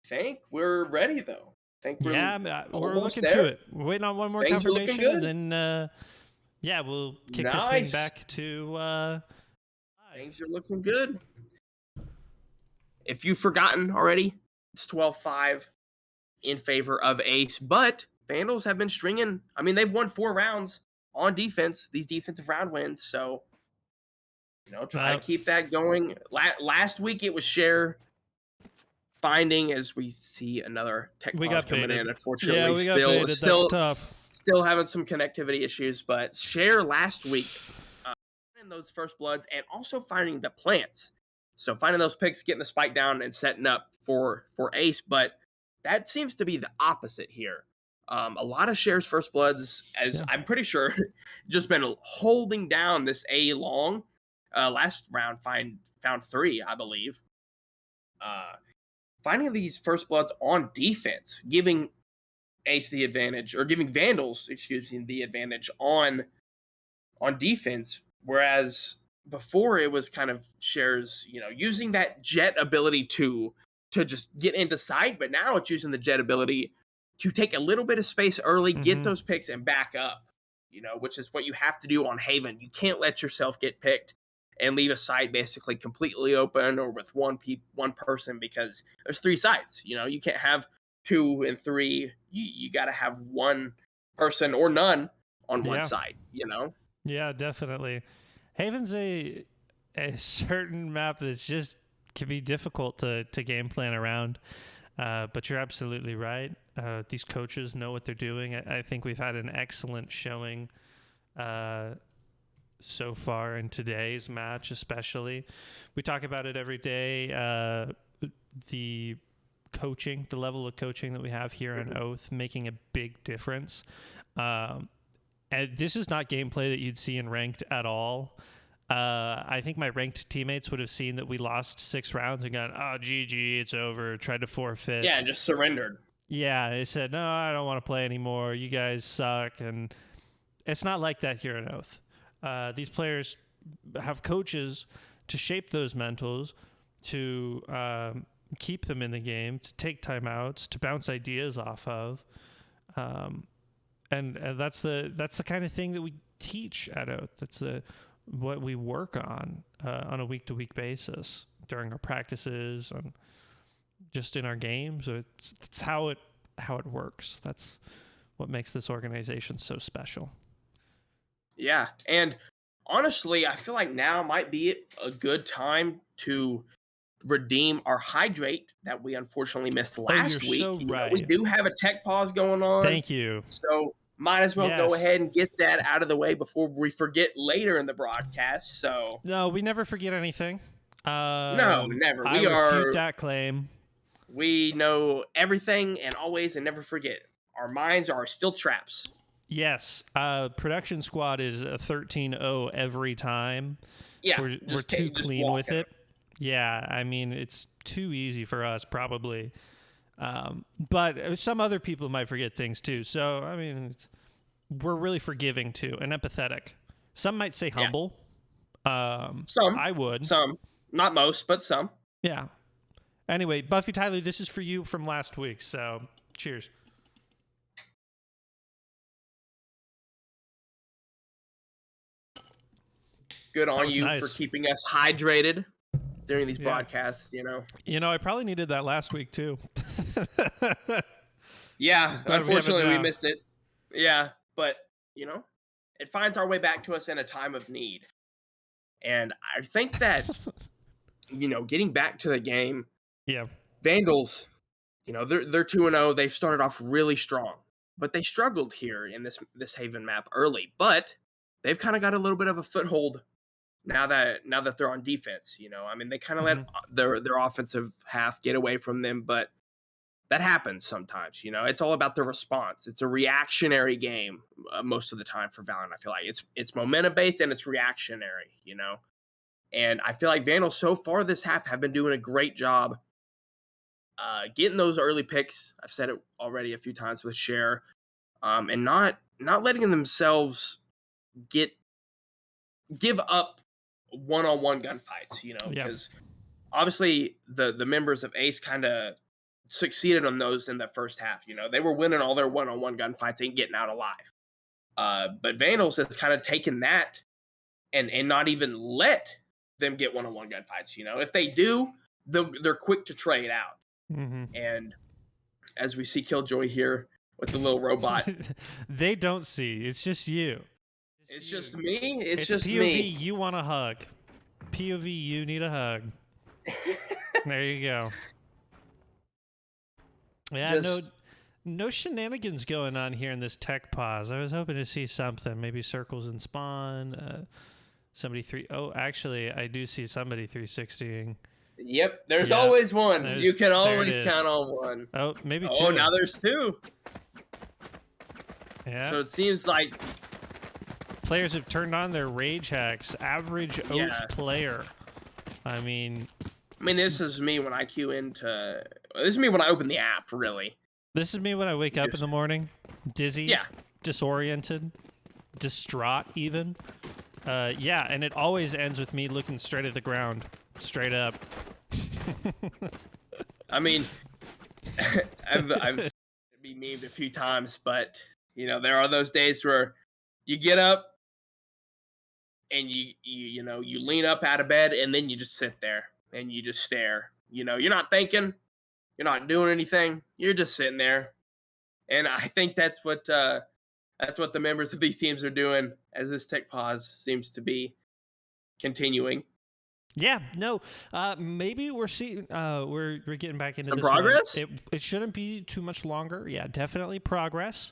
I think we're ready, though. We're looking to it. We're waiting on one more confirmation, and then we'll kick this thing back to. Things are looking good. If you've forgotten already, it's 12-5 in favor of Ace, but Vandals have been stringing. I mean, they've won 4 rounds on defense. These defensive round wins, so try to keep that going. Last week it was Share finding, as we see another tech pause coming in. Unfortunately, still having some connectivity issues, but Share last week in those first bloods and also finding the plants. So finding those picks, getting the spike down, and setting up for Ace. But that seems to be the opposite here. A lot of Share's first bloods, I'm pretty sure, just been holding down this A long. Last round found 3, I believe. Finding these first bloods on defense, giving Ace the advantage, or giving Vandals, the advantage on defense, whereas before it was kind of Share's, using that jet ability to just get into sight, but now it's using the jet ability to take a little bit of space early, get those picks, and back up, which is what you have to do on Haven. You can't let yourself get picked and leave a side basically completely open or with one person, because there's 3 sides. You can't have 2 and 3. You got to have one person or none on one side, Yeah, definitely. Haven's a certain map that's just can be difficult to game plan around. But you're absolutely right. These coaches know what they're doing. I think we've had an excellent showing so far in today's match, especially. We talk about it every day. The level of coaching that we have here on Oath making a big difference. And this is not gameplay that you'd see in ranked at all. I think my ranked teammates would have seen that we lost 6 rounds and gone, oh, GG, it's over, tried to forfeit. Yeah, just surrendered. Yeah, they said, no, I don't want to play anymore. You guys suck. And it's not like that here at Oath. These players have coaches to shape those mentals, to keep them in the game, to take timeouts, to bounce ideas off of. And that's the kind of thing that we teach at Oath. That's what we work on a week-to-week basis during our practices and just in our games. That's how it works. That's what makes this organization so special. Yeah, and honestly, I feel like now might be a good time to redeem our hydrate that we unfortunately missed last week. So right. We do have a tech pause going on. Thank you. So might as well go ahead and get that out of the way before we forget later in the broadcast. So no, we never forget anything. No, never. I refute that claim. We know everything and always and never forget. Our minds are still traps. Yes. Production squad is a 13-0 every time. Yeah. We're too clean with it. Yeah. I mean, it's too easy for us probably. But some other people might forget things too. So, I mean, we're really forgiving too and empathetic. Some might say humble. Some. I would. Some. Not most, but some. Yeah. Anyway, Buffy Tyler, this is for you from last week. So, cheers. Good on you for keeping us hydrated during these broadcasts, I probably needed that last week too. Yeah, unfortunately we missed it. Yeah, but it finds our way back to us in a time of need. And I think that getting back to the game, yeah, Vandals You know, they're 2-0. They've started off really strong, but they struggled here in this Haven map early. But they've kind of got a little bit of a foothold now that they're on defense. You know, I mean, they kind of let their offensive half get away from them, but that happens sometimes. You know, it's all about the response. It's a reactionary game most of the time for Valorant. I feel like it's momentum based and it's reactionary. You know, and I feel like Vandals so far this half have been doing a great job getting those early picks. I've said it already a few times with Share, and not letting themselves give up one-on-one gunfights. You know, because obviously the members of Ace kind of succeeded on those in the first half. You know, they were winning all their one-on-one gunfights and getting out alive. But Vandals has kind of taken that and not even let them get one-on-one gunfights. You know, if they do, they're quick to trade out. And as we see Killjoy here with the little robot, they don't see. It's just you. It's just me. It's just POV, me. you want a hug. POV, you need a hug. There you go. Yeah, no shenanigans going on here in this tech pause. I was hoping to see something. Maybe circles and spawn. Somebody actually, I do see somebody 360ing. Yep, there's always one. You can always count on one. Oh, maybe two. Oh, now there's two. Yeah. So it seems like players have turned on their rage hacks. Average Oath player. I mean, this is me when I queue into. This is me when I open the app. Really. This is me when I wake up in the morning, dizzy, disoriented, distraught, even. Yeah, and it always ends with me looking straight at the ground, straight up. I mean, I've been memed a few times, but you know, there are those days where you get up and you lean up out of bed and then you just sit there and you just stare. You know, you're not thinking, you're not doing anything, you're just sitting there. And I think that's what the members of these teams are doing as this tech pause seems to be continuing. Yeah, no, maybe we're seeing we're getting back into some this progress. It shouldn't be too much longer. Yeah, definitely progress.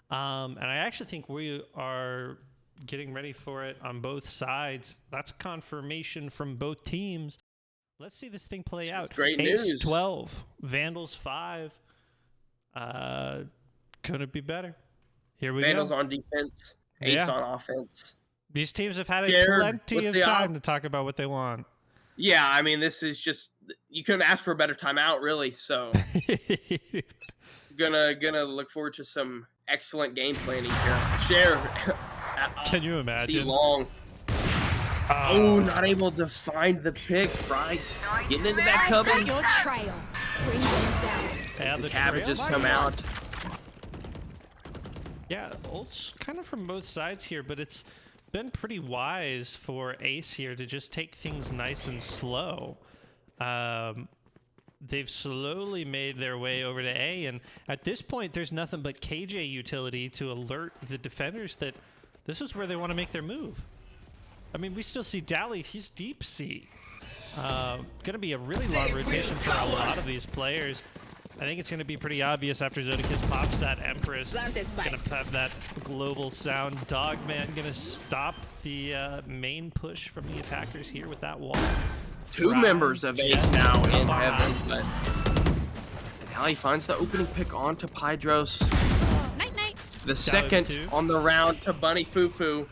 And I actually think we are getting ready for it on both sides. That's confirmation from both teams. Let's see this thing play out. Great Ace news. 12, Vandals 5. Couldn't be better. Here we Vandals go. on defense, Ace on offense. These teams have had plenty of time to talk about what they want. Yeah, I mean, this is just, you couldn't ask for a better timeout, really. So, gonna look forward to some excellent game planning here. Share. Can you imagine? See long. Oh, not able to find the pick. Right, getting into that cover. Your trail. Bring them down. Yeah, the cabbages come out. Yeah, ults kind of from both sides here, but it's been pretty wise for Ace here to just take things nice and slow. They've slowly made their way over to A, and at this point, there's nothing but KJ utility to alert the defenders that this is where they want to make their move. I mean, we still see Dally, he's deep sea. Gonna be a really long rotation for a lot of these players. I think it's going to be pretty obvious after Zodikis pops that Empress. Going to have that global sound. Dogman going to stop the main push from the attackers here with that wall. Two members of Ace now in heaven, but now he finds the opening pick onto Pydros. Night, night. The second on the round to Bunny Fufu.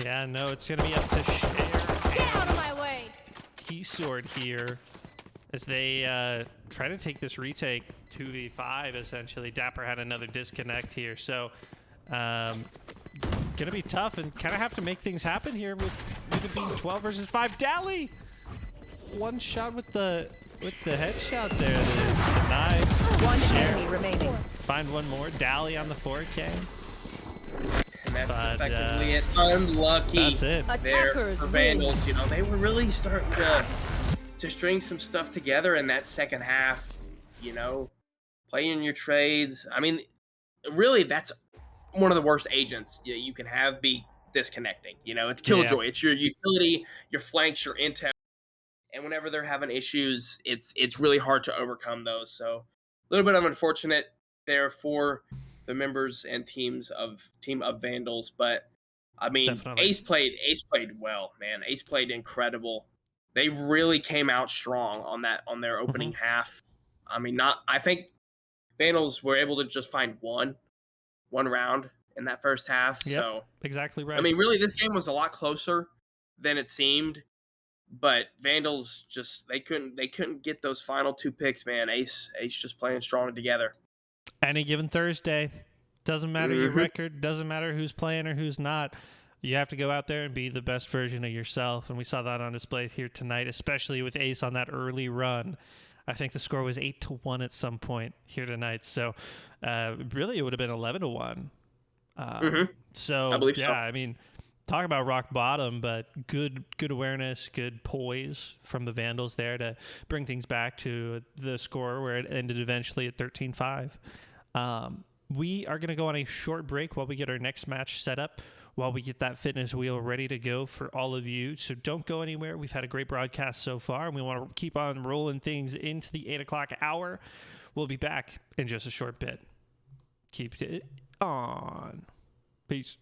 Yeah, no, it's going to be up to Share. Get out of my way. Key sword here as they try to take this retake 2v5 essentially. Dapper had another disconnect here, so gonna be tough and kind of have to make things happen here with it being 12 versus 5. Dally, one shot with the headshot there. The knives. One enemy remaining. Find one more. Dally on the 4K. And that's effectively it. Unlucky. That's it. There for Vandals. You know, they were really starting to string some stuff together in that second half. You know, playing your trades. I mean, really, that's one of the worst agents you can have be disconnecting. You know, it's Killjoy. It's your utility, your flanks, your intel. and whenever they're having issues, it's really hard to overcome those. So a little bit of unfortunate there for the members and team of Vandals, but I mean, Definitely. Ace played well, man. Ace played incredible. They really came out strong on their opening half. I mean, not I think Vandals were able to just find one round in that first half. Yep, So exactly right. I mean, really, this game was a lot closer than it seemed. But Vandals just they couldn't get those final 2 picks, man. Ace just playing strong together. Any given Thursday, doesn't matter your record, doesn't matter who's playing or who's not. You have to go out there and be the best version of yourself, and we saw that on display here tonight, especially with Ace on that early run. I think the score was 8-1 at some point here tonight. So, really, it would have been 11-1. So, I believe so. yeah, I mean, talk about rock bottom, but good awareness, good poise from the Vandals there to bring things back to the score where it ended eventually at 13-5. We are going to go on a short break while we get our next match set up, while we get that fitness wheel ready to go for all of you. So don't go anywhere. We've had a great broadcast so far, and we want to keep on rolling things into the 8 o'clock hour. We'll be back in just a short bit. Keep it on. Peace.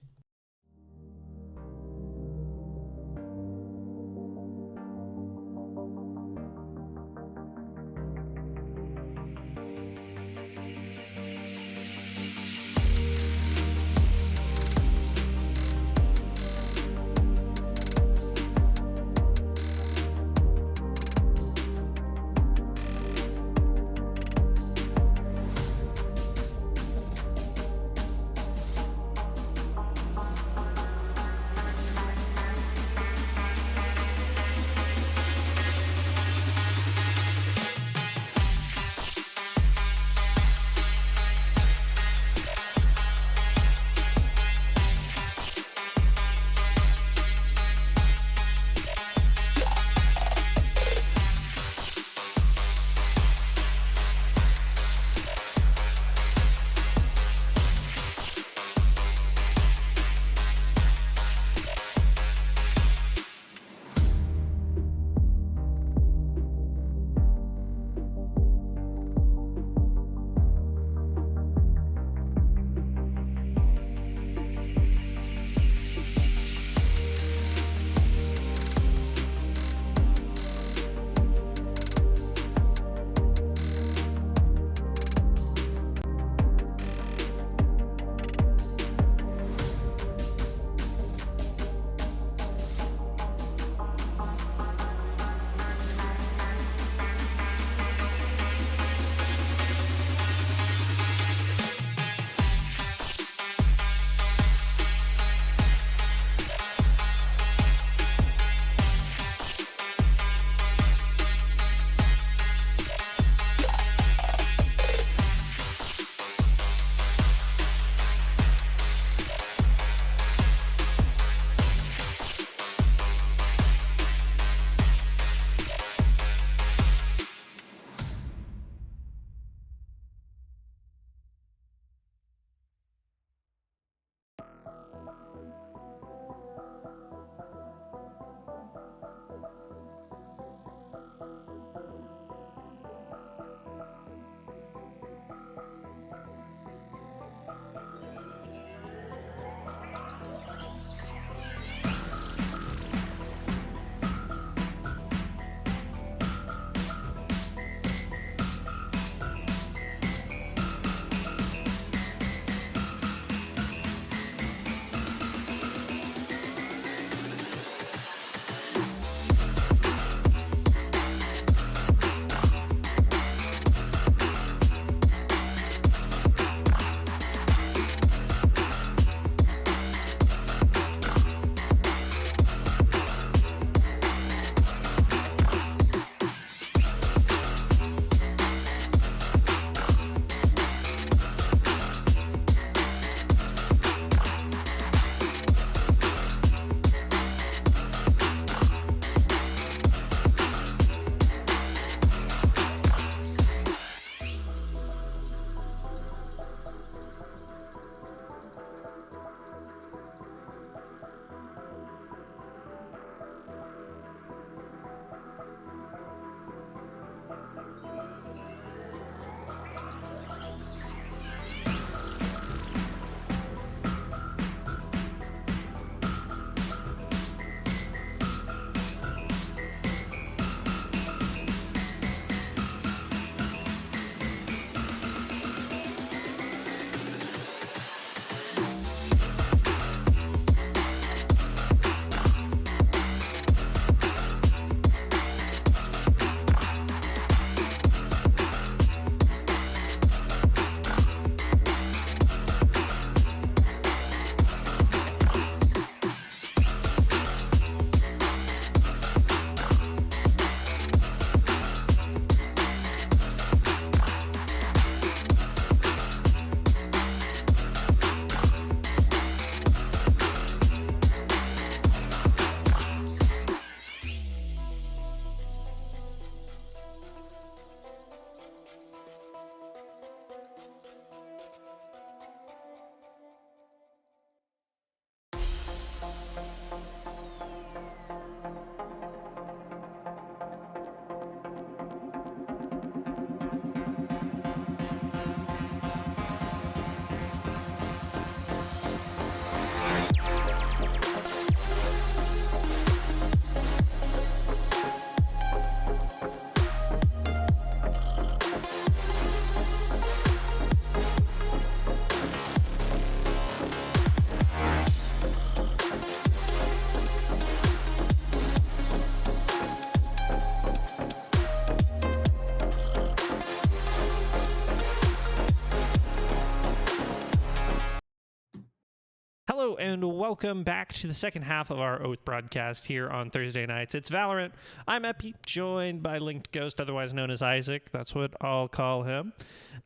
Hello and welcome back to the second half of our Oath broadcast here on Thursday nights. It's Valorant. I'm Epi, joined by Linked Ghost, otherwise known as Isaac. That's what I'll call him.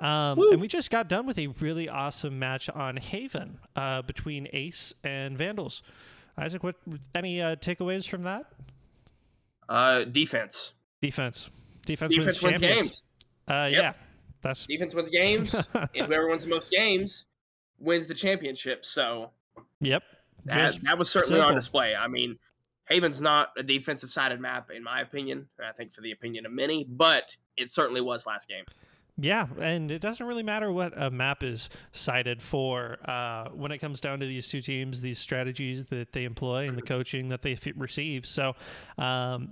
And we just got done with a really awesome match on Haven between Ace and Vandals. Isaac, any takeaways from that? Defense. Defense Defense wins games. Yeah. That's defense wins games. And whoever wins the most games wins the championship. So yep. That was certainly on display. I mean, Haven's not a defensive-sided map, in my opinion, and I think for the opinion of many, but it certainly was last game. Yeah, and it doesn't really matter what a map is cited for when it comes down to these two teams, these strategies that they employ and the coaching that they receive. So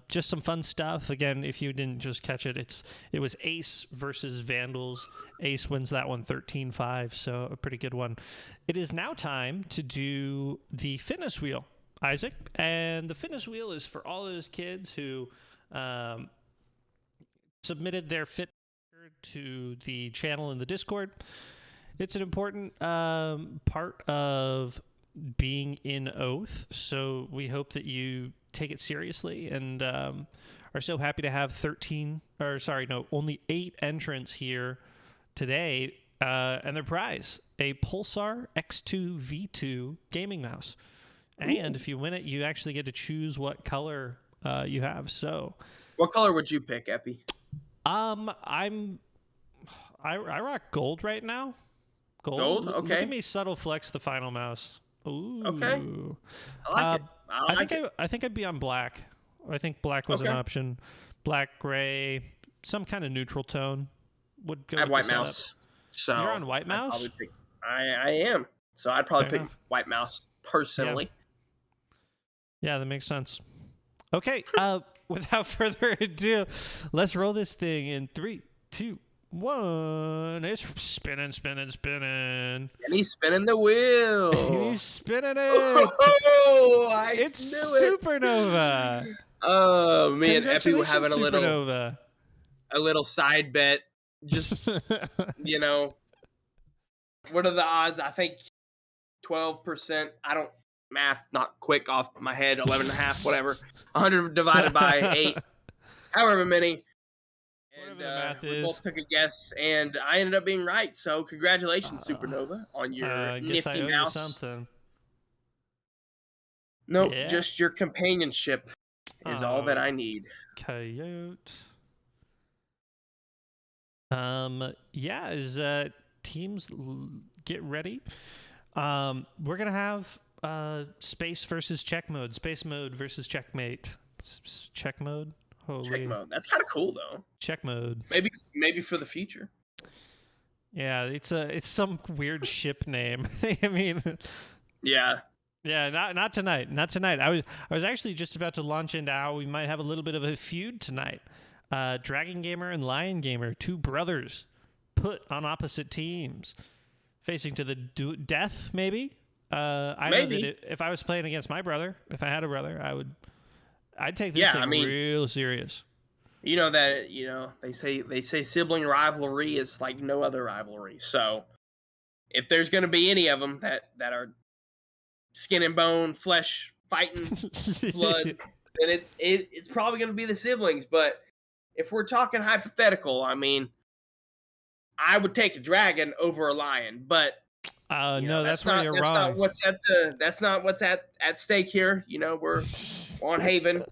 just some fun stuff. Again, if you didn't just catch it, it was Ace versus Vandals. Ace wins that one 13-5, so a pretty good one. It is now time to do the fitness wheel, Isaac. And the fitness wheel is for all those kids who submitted their fit to the channel in the Discord. It's an important part of being in Oath, so we hope that you take it seriously and are so happy to have only 8 entrants here today, and their prize, a Pulsar X2 V2 gaming mouse. And if you win it, you actually get to choose what color you have. So what color would you pick, Epi? I rock gold right now. Gold? Okay. Look at me subtle flex the final mouse. Ooh. Okay. I like it. I think I'd be on black. I think black was an option. Black, gray, some kind of neutral tone would go. I have white mouse. So you're on white mouse? I am. So I'd probably pick white mouse personally. Yeah, that makes sense. Okay, without further ado, let's roll this thing in 3, 2, 1. It's spinning. And he's spinning the wheel. He's spinning it. Oh, it's Supernova. Oh, me and Epi were having a little side bet. Just, you know, what are the odds? I think 12%. I don't math, not quick off my head. 11.5, whatever. 100 divided by 8, however many. And we both took a guess, and I ended up being right. So congratulations, Supernova, on your nifty mouse. Something. Nope, just your companionship is all that I need. Coyote. As teams get ready, we're gonna have space versus check mode, space mode versus checkmate, check mode. Holy. Check mode. That's kind of cool though. Check mode. Maybe for the future. Yeah, it's some weird ship name. I mean. Yeah. Yeah, not tonight. Not tonight. I was actually just about to launch into how we might have a little bit of a feud tonight. Dragon Gamer and Lion Gamer, 2 brothers put on opposite teams, facing to the death. Maybe. I know that if I was playing against my brother, if I had a brother, I'd take this thing real serious. You know that they say sibling rivalry is like no other rivalry. So if there's going to be any of them that are skin and bone, flesh, fighting, blood, then it's probably going to be the siblings. But if we're talking hypothetical, I mean, I would take a dragon over a lion, but no, that's where you're wrong. That's not what's at stake here. We're on Haven.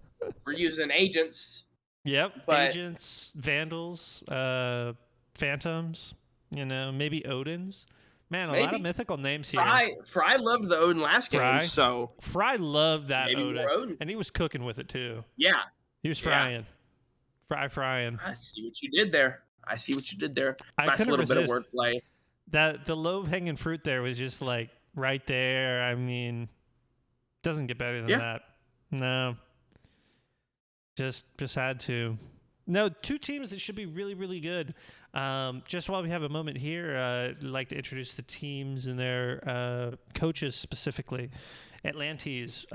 We're using agents. Yep, agents, vandals, phantoms. Maybe Odins. Man, a lot of mythical names here. Fry loved the Odin last game, so Fry loved that Odin, and he was cooking with it too. Yeah, he was frying. Frying. I see what you did there. Nice little bit of wordplay. That the low-hanging fruit there was just like right there. I mean, doesn't get better than that. No. Just had to. No, 2 teams that should be really, really good. Just while we have a moment here, I'd like to introduce the teams and their coaches specifically. Atlantes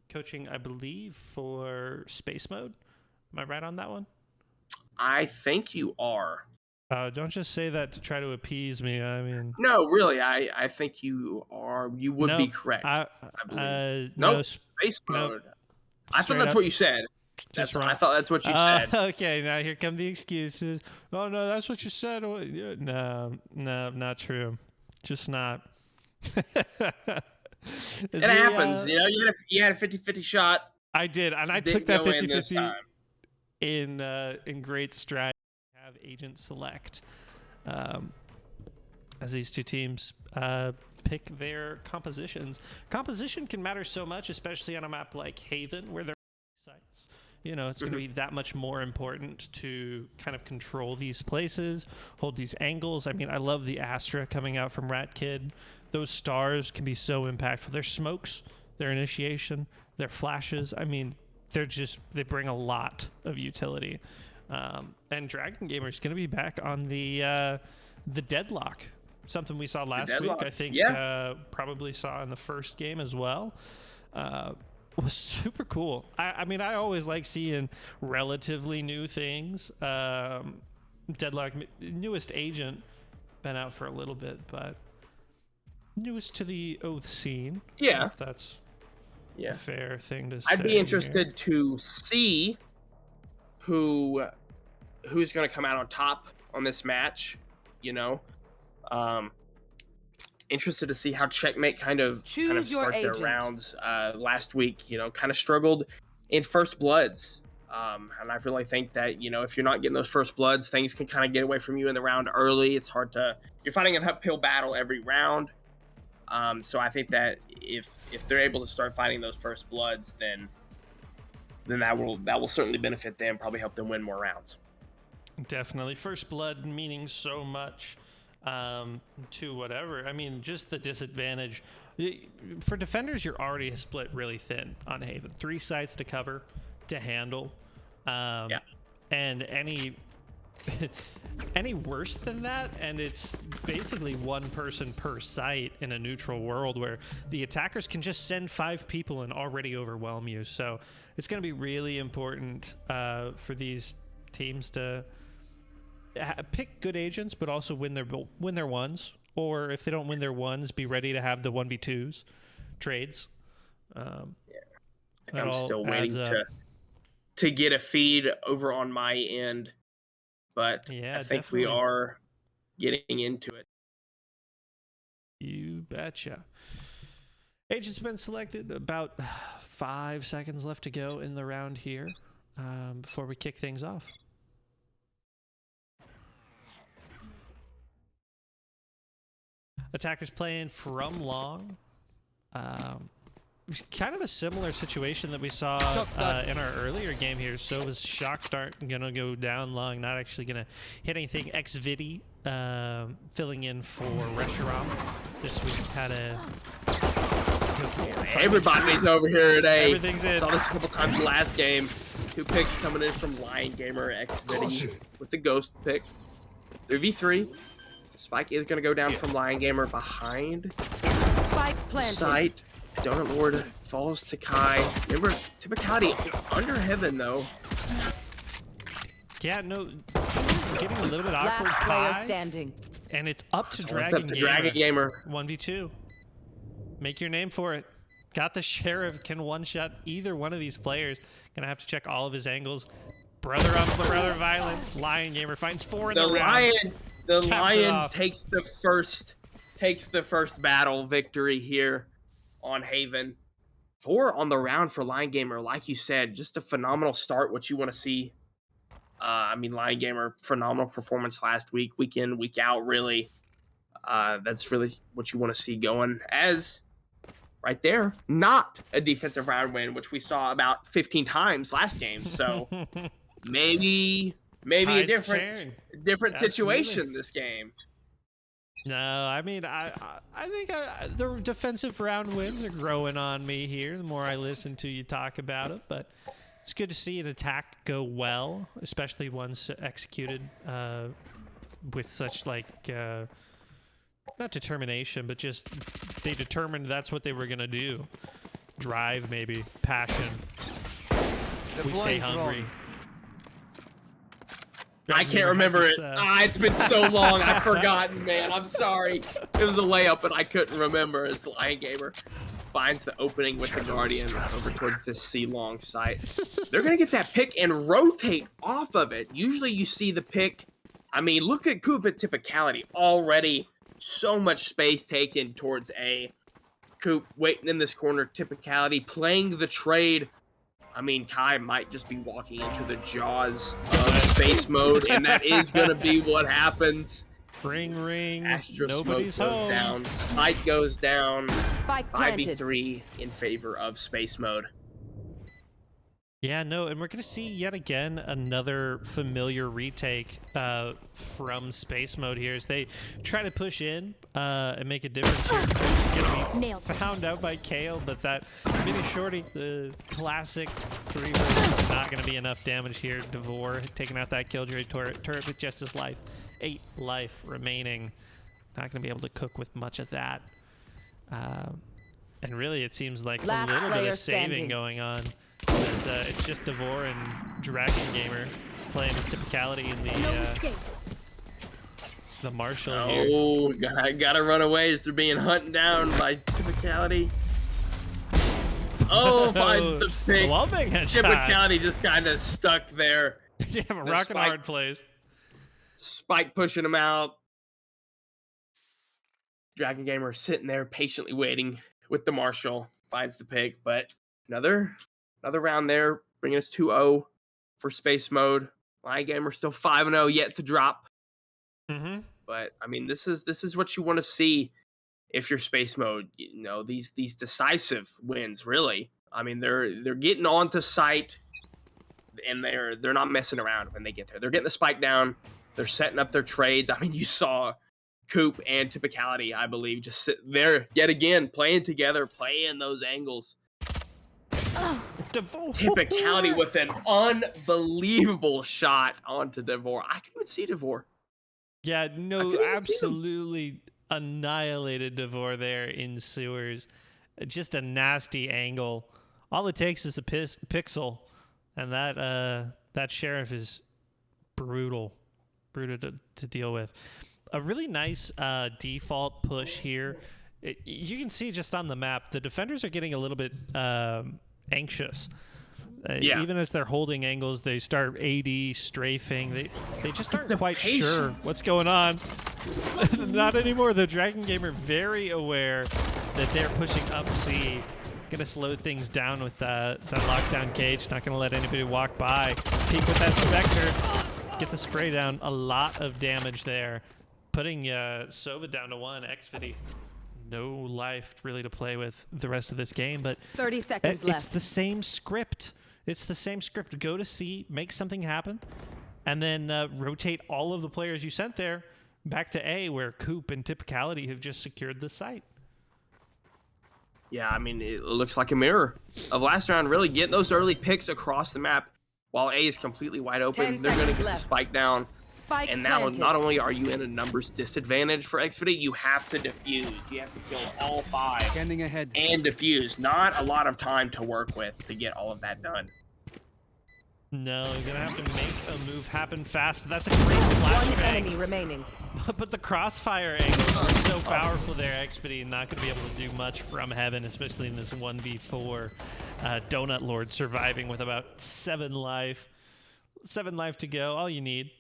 coaching, I believe, for space mode. Am I right on that one? I think you are. Don't just say that to try to appease me. I mean, No, really, I think you would be nope. correct. I believe. no, Nope. Space nope. mode. I thought Straight that's up, what you said. just I wrong. thought that's what you said. Okay, now here come the excuses. Oh no, that's what you said. Oh, yeah, no, not true. Just not. It happens, you know. You had a 50-50 shot. I did, and I took Didn't that go in this 50-50 time. in great stride. Have agent select as these two teams pick their compositions. Composition can matter so much, especially on a map like Haven, where there are sites. You know, it's going to be that much more important to kind of control these places, hold these angles. I mean, I love the Astra coming out from Rat Kid. Those stars can be so impactful. Their smokes, their initiation, their flashes. I mean, they bring a lot of utility. And Dragon Gamer is going to be back on the deadlock, something we saw last week. I think probably saw in the first game as well. Was super cool. I mean, I always like seeing relatively new things. Deadlock, newest agent, been out for a little bit, but newest to the Oath scene. Yeah, if that's a fair thing to say. I'd be interested to see who's going to come out on top on this match. You know, interested to see how Checkmate kind of start their rounds. Last week, you know, kind of struggled in first bloods. And I really think that, you know, if you're not getting those first bloods, things can kind of get away from you in the round early. It's hard to, you're fighting an uphill battle every round. So I think that if they're able to start fighting those first bloods, then that will certainly benefit them, probably help them win more rounds. Definitely. First blood meaning so much to whatever. I mean, just the disadvantage. For defenders, you're already split really thin on Haven. 3 sites to cover, to handle. And any worse than that, and it's basically one person per site in a neutral world where the attackers can just send 5 people and already overwhelm you. So it's going to be really important for these teams to pick good agents, but also win their ones, or if they don't win their ones, be ready to have the 1v2s trades. I'm still waiting to get a feed over on my end, but I think definitely. We are getting into it. You betcha. Agent's been selected. About 5 seconds left to go in the round here before we kick things off. Attackers playing from long. Kind of a similar situation that we saw in our earlier game here. So was Shock Dart gonna go down long, not actually gonna hit anything. Xviddy filling in for Reshiram this week. Had a everybody's over here today. Everything's in. Saw this a couple times last game. 2 picks coming in from Lion Gamer, Xviddy with the Ghost pick. 3v3. Spike is going to go down from Lion Gamer behind Spike planted. Site. Donut Lord falls to Kai. Remember, Tibakati under Heaven, though. Yeah, no, getting a little bit awkward. Last player standing. And it's up to Dragon Gamer. 1v2. Make your name for it. Got the Sheriff, can one-shot either one of these players. Gonna have to check all of his angles. Brother on brother violence. Lion Gamer finds 4 in the round. The Lion takes the first battle victory here on Haven. 4 on the round for Lion Gamer, like you said, just a phenomenal start. What you want to see. I mean, Lion Gamer, phenomenal performance last week, week in, week out. Really, that's really what you want to see going. As right there, not a defensive round win, which we saw about 15 times last game. So maybe a different situation this game. No, I mean, I think the defensive round wins are growing on me here the more I listen to you talk about it, but it's good to see an attack go well, especially ones executed with such, like, not determination, but just they determined that's what they were going to do. Drive, maybe. Passion. We stay hungry. I can't remember it. It's been so long. I've forgotten, man. I'm sorry. It was a layup, but I couldn't remember. As Lion Gamer finds the opening with the Guardian over towards this C-long site. They're going to get that pick and rotate off of it. Usually you see the pick. I mean, look at Coop at Typicality. Already so much space taken towards A. Coop waiting in this corner. Typicality playing the trade. I mean, Kai might just be walking into the jaws of space mode, and that is going to be what happens. Ring, ring. Astro Nobody's Smoke goes home. down. Spike goes down. Spike planted. 5v3 in favor of space mode. Yeah, no, and we're going to see yet again another familiar retake from space mode here as they try to push in and make a difference here. Going to be found out by Kale, but that mini shorty, the classic 3 is not going to be enough damage here. Devore taking out that Killjoy turret with just his life. 8 life remaining. Not going to be able to cook with much of that. And really, it seems like Last a little bit of saving standing. going on. As, it's just Devore and Dragon Gamer playing with Typicality in the Marshall here. Oh, gotta run away as they're being hunted down by Typicality. Oh, finds the pick. Loving headshot. Typicality just kind of stuck there. Yeah, but rocking hard plays. Spike pushing him out. Dragon Gamer sitting there patiently waiting with the Marshall. Finds the pick, but another round there, bringing us 2-0 for space mode. Lion Gamer still 5-0 yet to drop. Mm-hmm. But I mean, this is what you want to see if you're space mode. You know, these decisive wins, really. I mean, they're getting onto site, and they're not messing around when they get there. They're getting the spike down. They're setting up their trades. I mean, you saw Coop and Typicality, I believe, just sit there yet again, playing together, playing those angles. Typicality with an unbelievable shot onto Devore. I couldn't even see Devore. Yeah, no, absolutely annihilated Devore there in sewers. Just a nasty angle. All it takes is a pixel, and that sheriff is brutal to deal with. A really nice default push here. You can see just on the map, the defenders are getting a little bit anxious. Yeah. Even as they're holding angles, they start AD strafing. They just aren't quite sure what's going on. Not anymore. The Dragon Gamer very aware that they're pushing up C. Gonna slow things down with that lockdown cage. Not gonna let anybody walk by. Peek with that Spectre. Get the spray down. A lot of damage there. Putting Sova down to 1. Xfidi. No life really to play with the rest of this game, but 30 seconds left. It's the same script. It's the same script. Go to C, make something happen, and then rotate all of the players you sent there back to A, where Coop and Typicality have just secured the site. Yeah, I mean, it looks like a mirror of last round, really getting those early picks across the map while A is completely wide open. They're going to get the spike down. Spike and now, planted. not only are you in a numbers disadvantage for Xfidi, you have to defuse. You have to kill all 5 Scanning ahead. and defuse. Not a lot of time to work with to get all of that done. No, you're going to have to make a move happen fast. That's a great flashbang. 1 enemy remaining. But the crossfire angles are so powerful there, Xfidi, not going to be able to do much from heaven, especially in this 1v4. Donut Lord surviving with about 7 life. 7 life to go. All you need.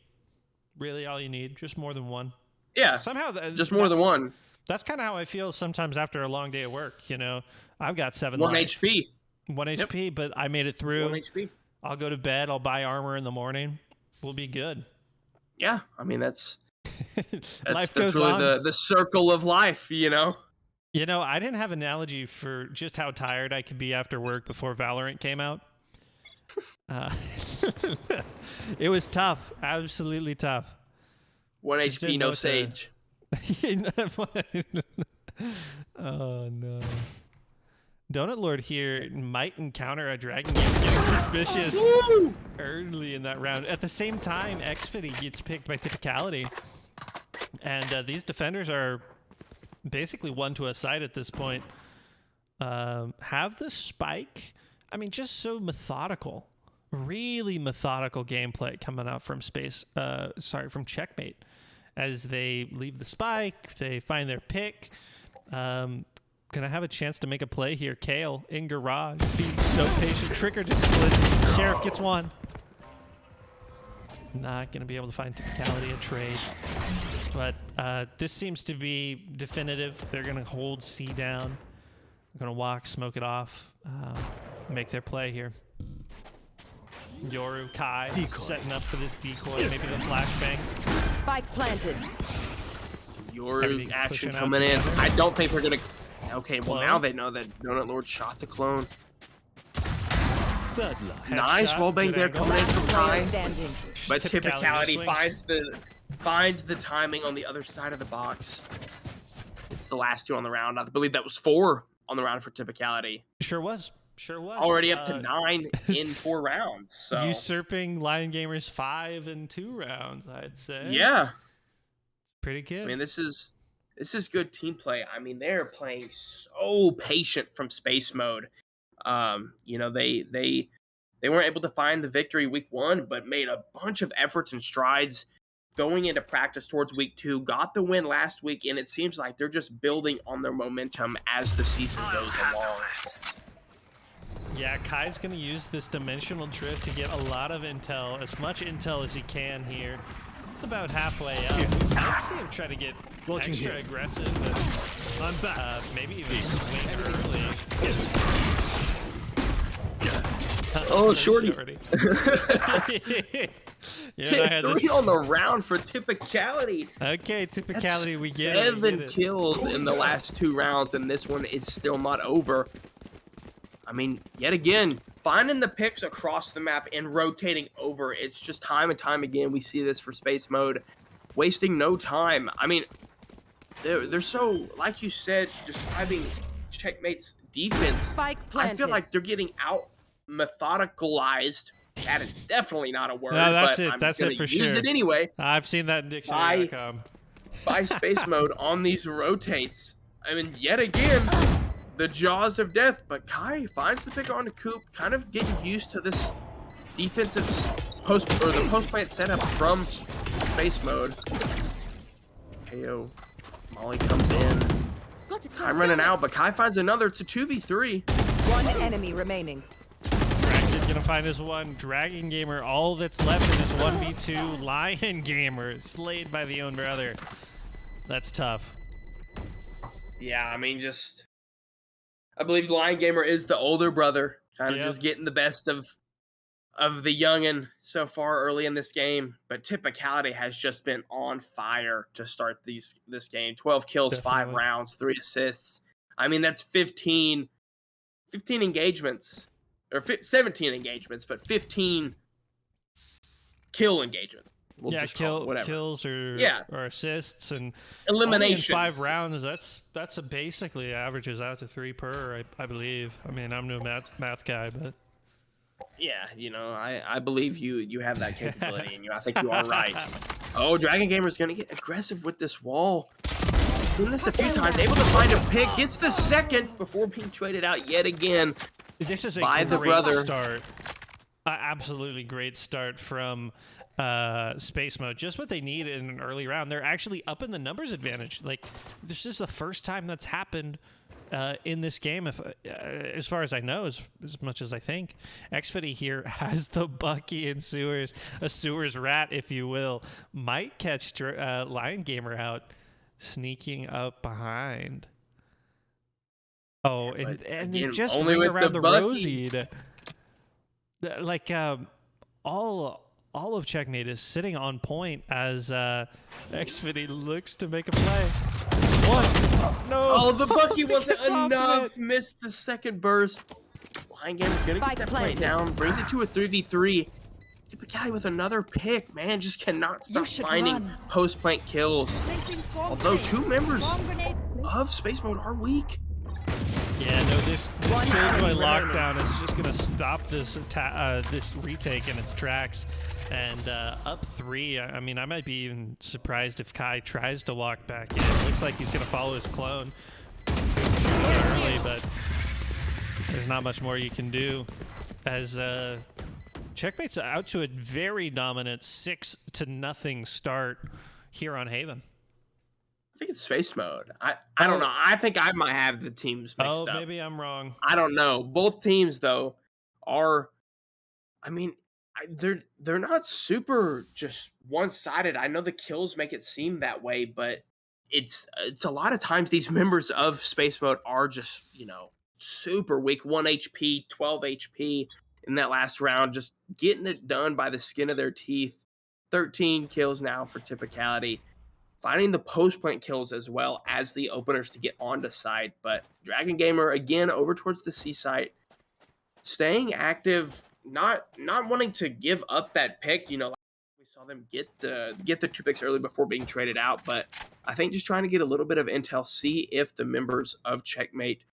Really, all you need. Just more than 1. Yeah, somehow just more than 1. That's kind of how I feel sometimes after a long day of work. You know, I've got 7 1 life. HP. 1 HP, but I made it through. 1 HP. I'll go to bed. I'll buy armor in the morning. We'll be good. Yeah, I mean, that's Life goes really on. the circle of life, you know? You know, I didn't have an analogy for just how tired I could be after work before Valorant came out. It was tough. Absolutely tough. 1 Just HP, didn't no know what to- sage. Oh, no. Donut Lord here might encounter a Dragon Gamer getting suspicious early in that round. At the same time, Xfidi gets picked by Typicality. And these defenders are basically 1 to a side at this point. Have the spike. I mean, just so methodical. really methodical gameplay coming out from from Checkmate. As they leave the spike, they find their pick. Gonna have a chance to make a play here. Kale in garage, being so patient. Trigger discipline. Sheriff gets one. Not gonna be able to find typicality and trade. But this seems to be definitive. They're gonna hold C down. They're gonna walk, smoke it off, make their play here. Yoru, Kai setting up for this decoy, maybe the flashbang. Spike planted. Yoru action coming in. I don't think we're gonna. Okay, well now they know that Donut Lord shot the clone. Nice wallbang there coming in from Kai. But typicality finds the timing on the other side of the box. It's the last 2 on the round. I believe that was 4 on the round for typicality. Sure was. Already up to 9 in 4 rounds. So usurping Lion Gamers 5 in 2 rounds, I'd say. Yeah, pretty good. I mean, this is good team play. I mean, they're playing so patient from space mode. You know, they weren't able to find the victory week 1, but made a bunch of efforts and strides going into practice towards week 2. Got the win last week, and it seems like they're just building on their momentum as the season goes along. Yeah, Kai's going to use this dimensional drift to get a lot of intel, as much intel as he can here. It's about halfway up. Let's see him try to get extra aggressive, but I'm back. Maybe even swing early. Oh, shorty. Yeah, 3 on the round for typicality. Okay, typicality, we get 7 kills in the last 2 rounds, and this one is still not over. I mean, yet again, finding the picks across the map and rotating over. It's just time and time again we see this for space mode. Wasting no time. I mean, they're so, like you said, describing Checkmate's defense. I feel like they're getting out methodicalized. That is definitely not a word. No, that's but it. I'm that's it for sure. Use it anyway. I've seen that in dictionary.com. By space mode on these rotates. I mean, yet again, the jaws of death. But Kai finds the pick on the Coop, kind of getting used to this defensive post plant setup from space mode. KO. Molly comes in. I'm running out, but Kai finds another. It's a 2v3. 1 enemy remaining. Dragon's gonna find his one. Dragon Gamer, all that's left in this 1v2. Lion Gamer, slayed by the own brother. That's tough. Yeah, I mean, I believe Lion Gamer is the older brother, kind of Yep. just getting the best of the youngin so far early in this game. But typicality has just been on fire to start this game. 12 kills, Definitely. 5 rounds, 3 assists. I mean, that's 15 engagements. Or 17 engagements, but 15 kill engagements. We'll just call it whatever. Kills or assists and eliminations. Only in 5 rounds. That's basically averages out to 3 per. I believe. I mean, I'm no math guy, but yeah, you know, I believe you have that capability, and I think you are right. Oh, Dragon Gamer's gonna get aggressive with this wall. Doing this a few times, able to find a pick, gets the second before being traded out yet again. This is a by the great brother. Start. Absolutely great start from space mode. Just what they need in an early round. They're actually up in the numbers advantage. Like, this is the first time that's happened in this game, as far as I know, as much as I think. Xfitty here has the Bucky and Sewers, a Sewers rat, if you will. Might catch Lion Gamer out, sneaking up behind. Oh, and they just only ring with around the the Bucky. Rosied. Like, all of Checkmate is sitting on point as Xfitty looks to make a play. What? No. Oh, the Bucky wasn't Gets off of enough. it. Missed the second burst. Lion Gamer's gonna get that play down. Brings it to a 3v3. Typicality with another pick. Man, just cannot stop finding post-plant kills. Although 2 members of Space Mode are weak. Yeah, no, this Killjoy lockdown is just going to stop this this retake in its tracks. And up 3, I mean, I might be even surprised if Kai tries to walk back in. It looks like he's going to follow his clone. Shooting it early, but there's not much more you can do as Checkmate's out to a very dominant 6-0 start here on Haven. I think it's space mode. I don't know. I think I might have the teams mixed up. Maybe I'm wrong. I don't know. Both teams though are, I mean, they're not super just one-sided. I know the kills make it seem that way, but it's a lot of times these members of space mode are just, super weak. 1 HP, 12 HP in that last round, just getting it done by the skin of their teeth. 13 kills now for Typicality. Finding the post-plant kills as well as the openers to get onto site. But Dragon Gamer, again, over towards the C site, staying active, not wanting to give up that pick. We saw them get the 2 picks early before being traded out. But I think just trying to get a little bit of intel, see if the members of Checkmate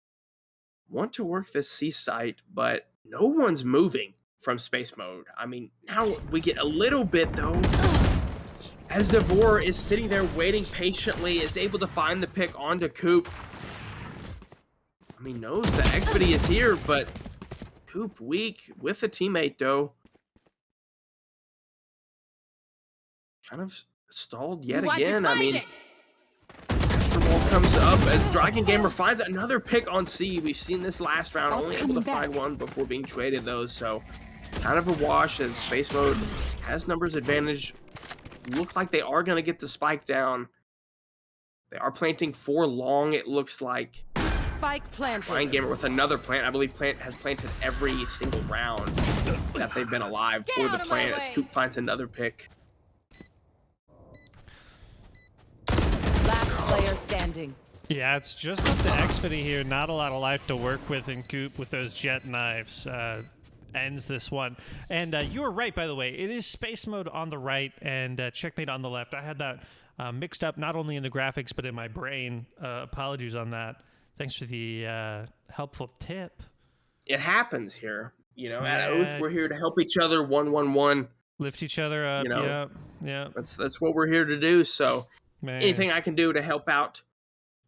want to work this C site, but no one's moving from space mode. I mean, now we get a little bit, though, as Devore is sitting there waiting patiently, is able to find the pick onto Coop. I mean, knows the Expedy is here, but Coop weak with a teammate, though. Kind of stalled yet again. I mean, Astro Ball comes up as Dragon Gamer finds another pick on C. We've seen this last round, only able to find one before being traded, though. So kind of a wash as space mode has numbers advantage. Look like they are going to get the spike down. They are planting 4 long, it looks like. Spike planted. Lion Gamer with another plant. I believe Plant has planted every single round that they've been alive for the plant as Coop finds another pick. Last player standing. Yeah, it's just up to Xfinity here. Not a lot of life to work with, and Coop with those jet knives ends this one. And you were right, by the way. It is space mode on the right and Checkmate on the left. I had that mixed up not only in the graphics but in my brain. Apologies on that. Thanks for the helpful tip. It happens here. At Oath, we're here to help each other. 1-1-1. Lift each other up. Yeah. That's what we're here to do. So anything I can do to help out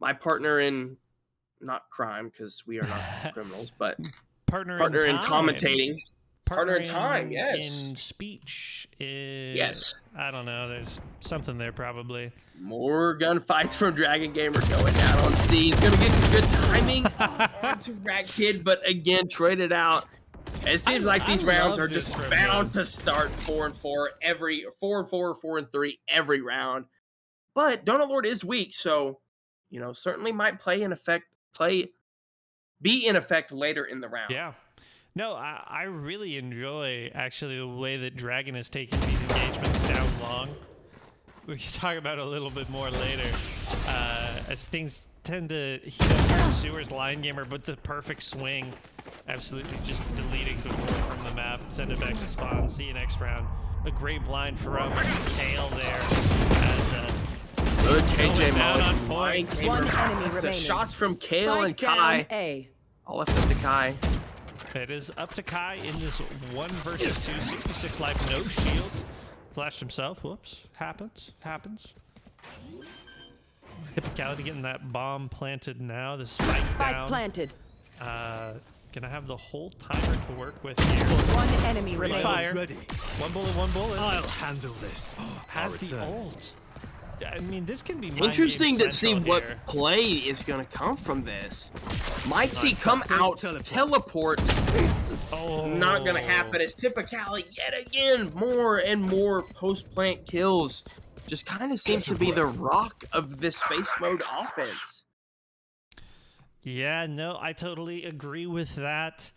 my partner in, not crime, because we are not criminals, but partner in commentating. Partner in time, yes. In speech. Yes. I don't know. There's something there probably. More gunfights from Dragon Gamer going down on C. He's going to get good timing onto Rat Kid, but again, traded out. It seems like these rounds are just bound to start 4-4 every 4-4, 4-3 every round. But Donut Lord is weak, so certainly might be in effect later in the round. Yeah. No, I really enjoy actually the way that Dragon is taking these engagements down long. We can talk about it a little bit more later as things tend to heat up here. Sewer's Lion Gamer, but the perfect swing. Absolutely just deleting the board from the map. Send it back to spawn. See you next round. A great blind for Kale there. As, good KJ Molly. One enemy the remaining. shots from Kale Spike and Kai. down A. All left up to Kai. It is up to Kai in this 1 versus 2, 66 life, no shield. Flashed himself. Whoops. Happens. Typicality getting that bomb planted now. The spike down. Planted. Gonna have the whole timer to work with here. One enemy remaining. Fire. Ready. One bullet. I'll handle this. Has the ult. I mean, this can be Interesting to see central what here. play is going to come from this. Might see come out, teleport. Oh. Not going to happen as Typicality yet again. More and more post-plant kills. Just kind of seems to be the rock of this space mode offense. Yeah, no, I totally agree with that.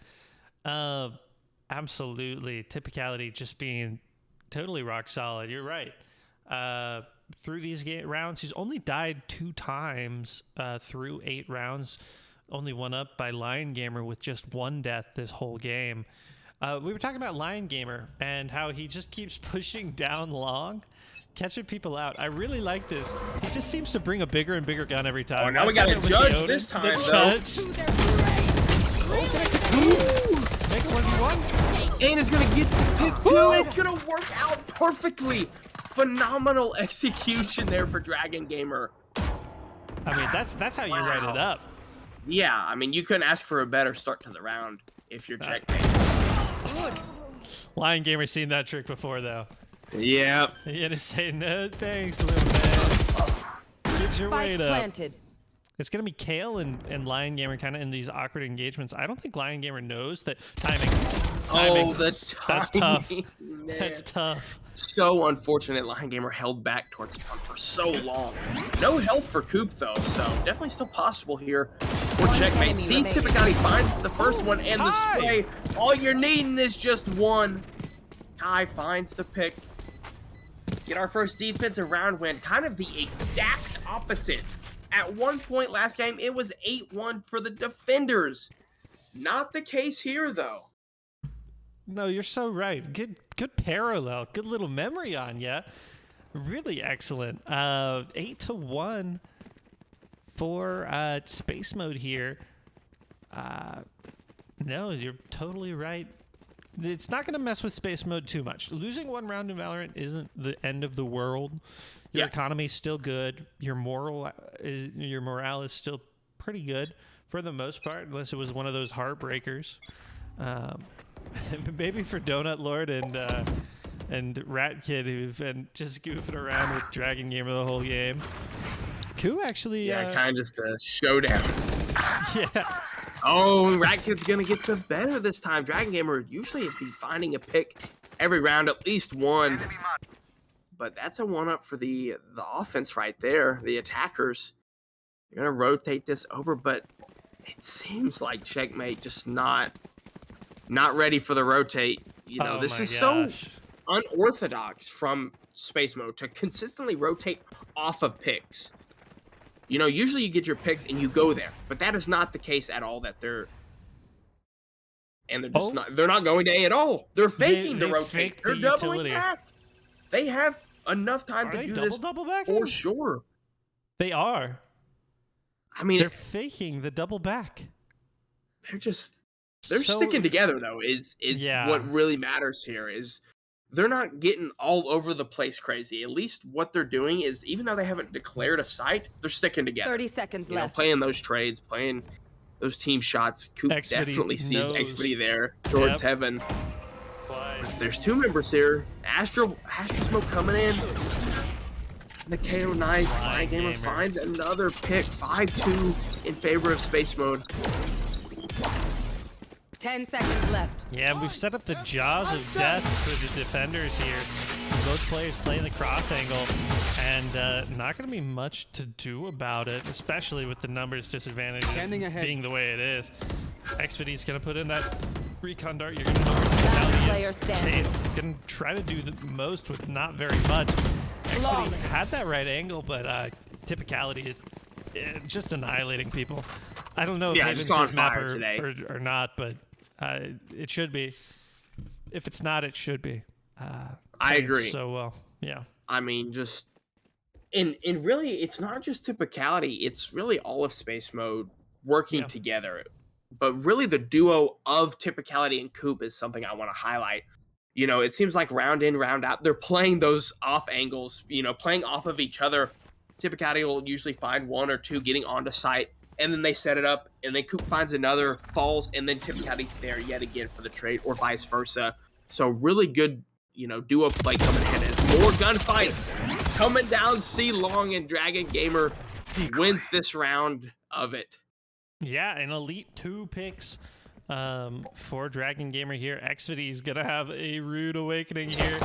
Absolutely. Typicality just being totally rock solid. You're right. Through these rounds, he's only died 2 times through 8 rounds. Only one up by Lion Gamer with just 1 death this whole game. We were talking about Lion Gamer and how he just keeps pushing down long, catching people out. I really like this. He just seems to bring a bigger and bigger gun every time. Oh, now we got a judge this time, though. Make it 1v1. And it's going to get the pick, too. It's going to work out perfectly. Phenomenal execution there for Dragon Gamer. I mean, that's how you write it up. Yeah, I mean, you couldn't ask for a better start to the round if you're Checkmate. Lion Gamer seen that trick before, though. Yep. You gotta say no thanks, little man. Get your Spike weight up. planted. It's gonna be Kale and Lion Gamer kind of in these awkward engagements. I don't think Lion Gamer knows that timing. Oh, the That's tough. timing, man. That's tough. So unfortunate. Lion Gamer held back towards the pump for so long. No health for Coop though, so definitely still possible here for checkmate. enemy Sees remaining. Typically finds the first one and the Hi. spray. All you're needing is just one. Kai finds the pick. Get our first defensive round win. Kind of the exact opposite. At one point last game, it was 8-1 for the defenders. Not the case here, though. No, you're so right. Good parallel. Good little memory on ya. Really excellent. 8-1 for space mode here. No, you're totally right. It's not going to mess with space mode too much. Losing one round in Valorant isn't the end of the world. Your economy's still good. Your morale is still pretty good for the most part, unless it was one of those heartbreakers. Maybe for Donut Lord and Rat Kid, who've been just goofing around with Dragon Gamer the whole game. Koo actually, Kind of just a showdown. yeah. Oh, Rat Kid's gonna get the better this time. Dragon Gamer usually be finding a pick every round, at least one. But that's a 1-up for the offense right there. The attackers. You're gonna rotate this over, but it seems like checkmate just not ready for the rotate. You know, this is so unorthodox from space mode to consistently rotate off of picks. You know, usually you get your picks and you go there, but that is not the case at all. They're just not going to A at all. They're faking the rotate. They're doubling back. They have enough time to do this double back for sure. They are. I mean, they're faking the double back. They're sticking together though. Is what really matters here. Is they're not getting all over the place crazy. At least what they're doing is, even though they haven't declared a site, they're sticking together. 30 seconds You know, left. playing those trades, playing those team shots. Coop definitely sees Xpity there towards heaven. But there's two members here. Astro Smoke coming in. The KO knife. Lion Gamer finds another pick. 5-2 in favor of space mode. 10 seconds left. Yeah, we've set up the jaws of death for the defenders here. Both players playing the cross angle, and not going to be much to do about it, especially with the numbers disadvantage being the way it is. Xpity's going to put in that recon dart. You're going to know where the is. They're going to try to do the most with not very much. Xpity had that right angle, but typicality is just annihilating people. I don't know if it's his map or not, but it should be. If it's not, it should be. I agree. So well, yeah. I mean, just and really, it's not just typicality. It's really all of space mode working together. But really, the duo of typicality and Coop is something I want to highlight. You know, it seems like round in, round out, they're playing those off angles. You know, playing off of each other. Typicality will usually find one or two getting onto site, and then they set it up, and then Coop finds another, falls, and then typicality's there yet again for the trade, or vice versa. So really good, you know, duo play coming in as more gunfights coming down C long, and Dragon Gamer wins this round of it. Yeah, an elite 2 picks for Dragon Gamer here. Xpity's gonna have a rude awakening here.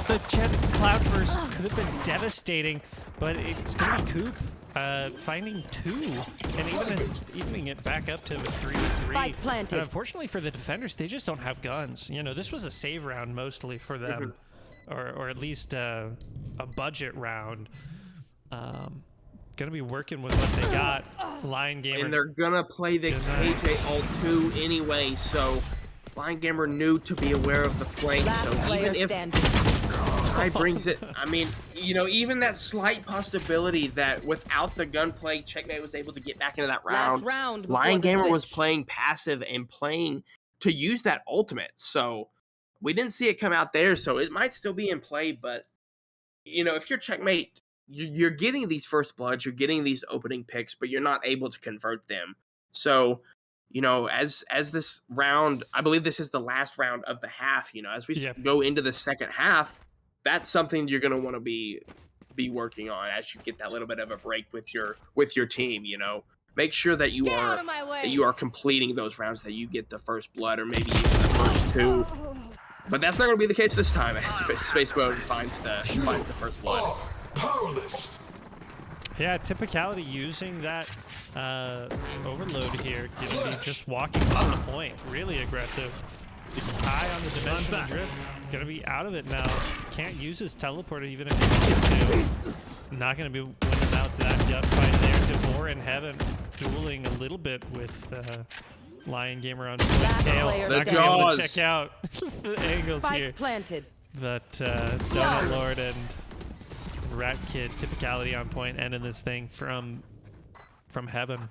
The Jet Cloudburst could have been devastating, but it's gonna be Coop finding 2 and evening it back up to 3-3. And unfortunately for the defenders, they just don't have guns. You know, this was a save round mostly for them, or at least a budget round. Gonna be working with what they got. Lion Gamer, and they're gonna play the KJ Ult 2 anyway, so Lion Gamer knew to be aware of the flank. So even if Kai brings it, I mean, you know, even that slight possibility that without the gunplay, checkmate was able to get back into that round. Lion Gamer was playing passive and playing to use that ultimate, so we didn't see it come out there. So it might still be in play, but you know, if you're checkmate, you're getting these first bloods, you're getting these opening picks, but you're not able to convert them. So you know, as this round, I believe this is the last round of the half. You know, as we go into the second half, that's something you're going to want to be working on as you get that little bit of a break with your team. You know, make sure that you are completing those rounds, that you get the first blood or maybe even the first two. But that's not going to be the case this time, as Space Mode finds the first blood. Yeah, typicality using that overload here, gonna be just walking on the point, really aggressive. He's high on the dimensional drift, gonna be out of it now. Can't use his teleport even if he needs to. Not gonna be winning out that gunfight there. Devore and Heaven dueling a little bit with Lion Gamer on Kale. Not gonna be able to check out the angles here. Planted. But Donut Lord and Rat Kid typicality on point, ending this thing from Heaven.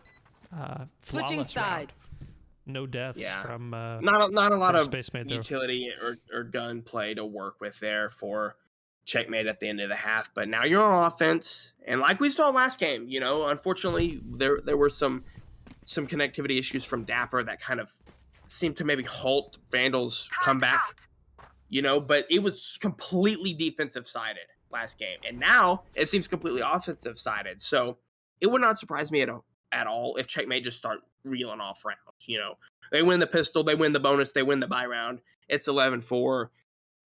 Switching sides. Round. No deaths from not a lot of Spacemate, utility or gunplay to work with there for Checkmate at the end of the half. But now you're on offense, and like we saw last game, you know, unfortunately there were some connectivity issues from Dapper that kind of seemed to maybe halt Vandal's comeback, you know, but it was completely defensive sided last game, and now it seems completely offensive sided. So it would not surprise me at all if Checkmate just start reeling off rounds. You know, they win the pistol, they win the bonus, they win the buy round. It's 11-4.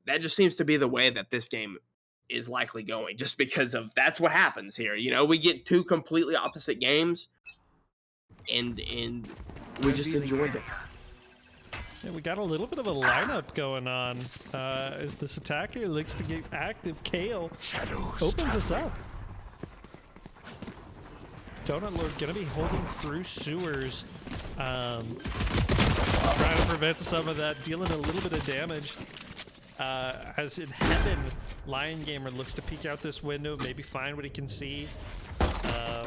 That just seems to be the way that this game is likely going, just because of that's what happens here. You know, we get two completely opposite games, and we just enjoyed it. Yeah, we got a little bit of a lineup going on as this attacker looks to get active. Kale opens us up. Donut Lord gonna be holding through sewers, trying to prevent some of that, dealing a little bit of damage. As in Heaven, Lion Gamer looks to peek out this window, maybe find what he can see. A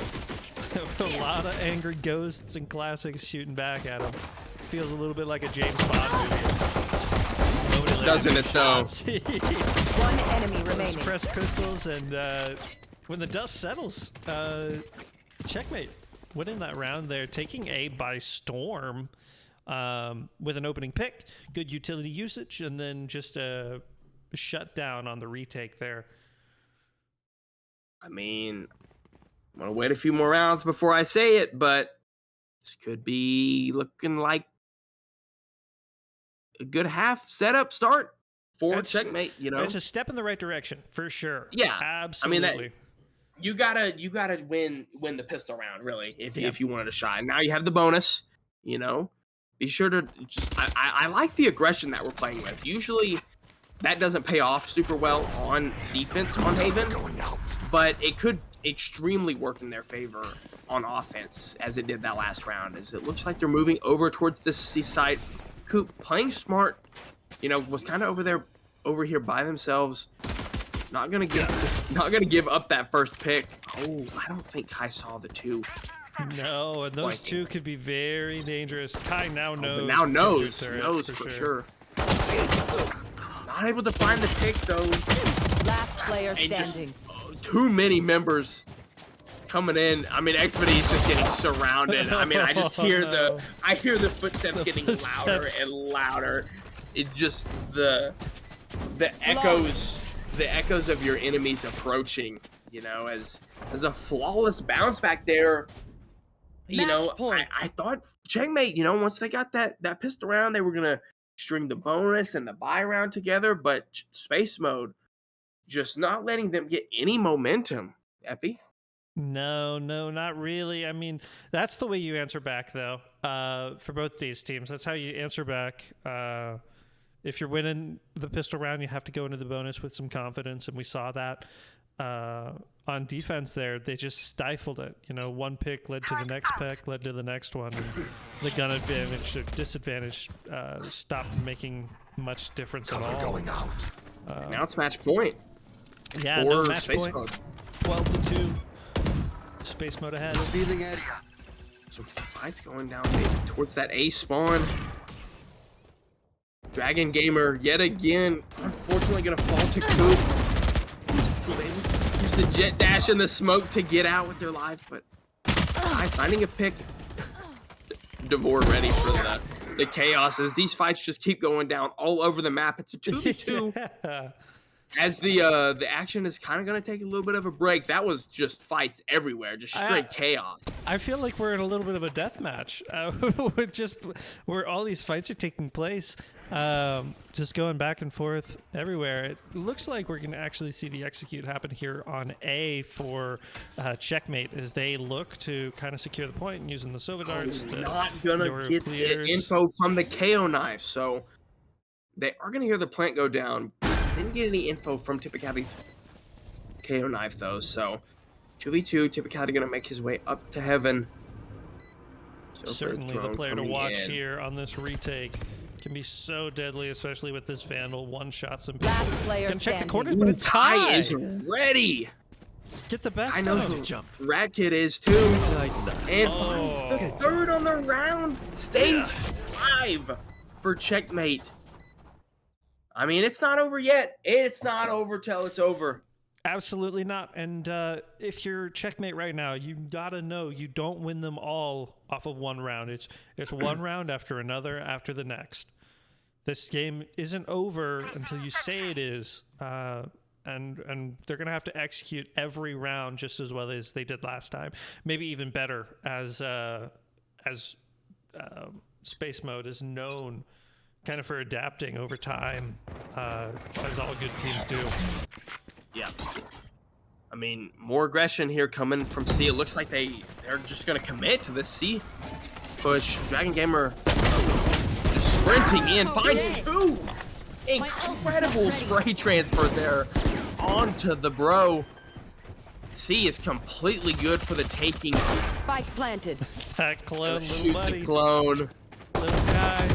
lot of angry ghosts and classics shooting back at him. Feels a little bit like a James Bond movie. Doesn't it though? One enemy remaining. Press crystals, and when the dust settles, Checkmate winning that round there, taking A by storm with an opening pick, good utility usage, and then just a shutdown on the retake there. I mean, I'm gonna wait a few more rounds before I say it, but this could be looking like a good half setup start for Checkmate. You know, it's a step in the right direction for sure. Yeah, absolutely. I mean, you gotta win the pistol round, really, if you wanted to shine. Now you have the bonus. You know, be sure to just. I like the aggression that we're playing with. Usually, that doesn't pay off super well on defense on Haven, but it could extremely work in their favor on offense, as it did that last round. As it looks like they're moving over towards this seaside. Coop playing smart, you know, was kind of over here by themselves. Not gonna give up that first pick. Oh, I don't think Kai saw the two. No, and those two could be very dangerous. Kai now knows. Now knows for sure. Not able to find the pick though. Last player standing. Just, too many members coming in. I mean, Xpity is just getting surrounded. I mean, I just hear the footsteps getting louder and louder. It just the echoes of your enemies approaching. You know, as a flawless bounce back there. You know, I thought Checkmate, you know, once they got that pistol round, they were gonna string the bonus and the buy round together, but Space Mode just not letting them get any momentum. Epi? No, not really. I mean, that's the way you answer back, though, for both these teams. That's how you answer back. If you're winning the pistol round, you have to go into the bonus with some confidence, and we saw that on defense there. They just stifled it. You know, one pick led to the next pick, led to the next one, and the gun advantage or disadvantage stopped making much difference at all. Going out. Now it's match point. Yeah, no match point. Mode. 12-2. Space Mode ahead. Revealing area. Some fights going down maybe towards that A spawn. Dragon Gamer yet again, unfortunately gonna fall to Coop. They use the jet dash and the smoke to get out with their lives, but finding a pick Devore ready for the chaos as these fights just keep going down all over the map. It's a 2v2. Yeah. As the action is kind of going to take a little bit of a break. That was just fights everywhere, just straight chaos. I feel like we're in a little bit of a death match, with just where all these fights are taking place, just going back and forth everywhere. It looks like we're going to actually see the execute happen here on A for Checkmate as they look to kind of secure the point and using the Sova darts. Not going to get the info from the KO knife, so they are going to hear the plant go down. Didn't get any info from Typicality's KO knife though, so 2v2, Typicality gonna make his way up to heaven. So certainly the player to watch here on this retake. Can be so deadly, especially with this Vandal one-shot some people. Last player Can check the standing. corners, but it's Kai Kai. is ready. Get the best. I know of. who Rat Kid is too. And finds the third on the round. Stays 5 for Checkmate. I mean, it's not over yet. It's not over till it's over. Absolutely not. And if you're Checkmate right now, you gotta know you don't win them all off of one round. It's one round after another after the next. This game isn't over until you say it is. And they're gonna have to execute every round just as well as they did last time. Maybe even better, as Space Mode is known kind of for adapting over time, as all good teams do. Yeah. I mean, more aggression here coming from C. It looks like they're just going to commit to this C push. Dragon Gamer just sprinting in, finds 2. Incredible spray transfer there onto the bro. C is completely good for the taking. Spike planted. That clone, little Shoot buddy. the clone. Little guy.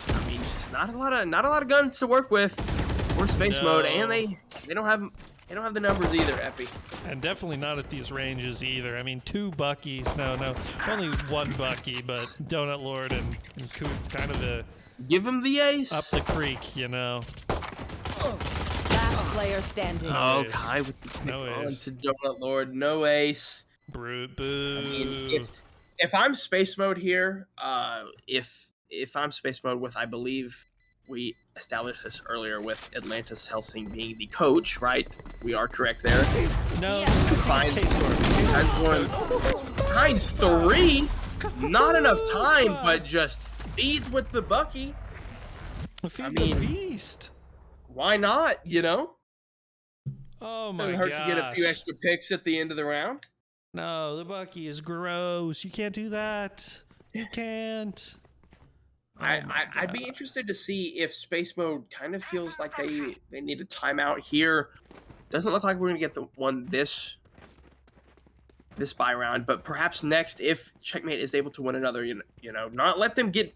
I mean, just not a lot of guns to work with. Or Space Mode, and they don't have the numbers either, Epi. And definitely not at these ranges either. I mean, 2 Buckies. No, only 1 Bucky, but Donut Lord and Coop kind of Give him the ace. up the creek, you know. Last player standing. Oh, ace. Kai with the No on ace. to Donut Lord, no ace. Brute boo. I mean, if I'm Space Mode here, if I'm Space Mode with, I believe we established this earlier with Atlantis Helsing being the coach, right? We are correct there. No. Finds 3. Not enough time, but just feeds with the Bucky. Feed mean, the beast. Why not, you know? Oh my Doesn't hurt to get a few extra picks at the end of the round. No, the Bucky is gross. You can't do that. You can't. I'd be interested to see if Space Mode kind of feels like they need a timeout here. Doesn't look like we're gonna get the one this buy round, but perhaps next, if Checkmate is able to win another, you know, not let them get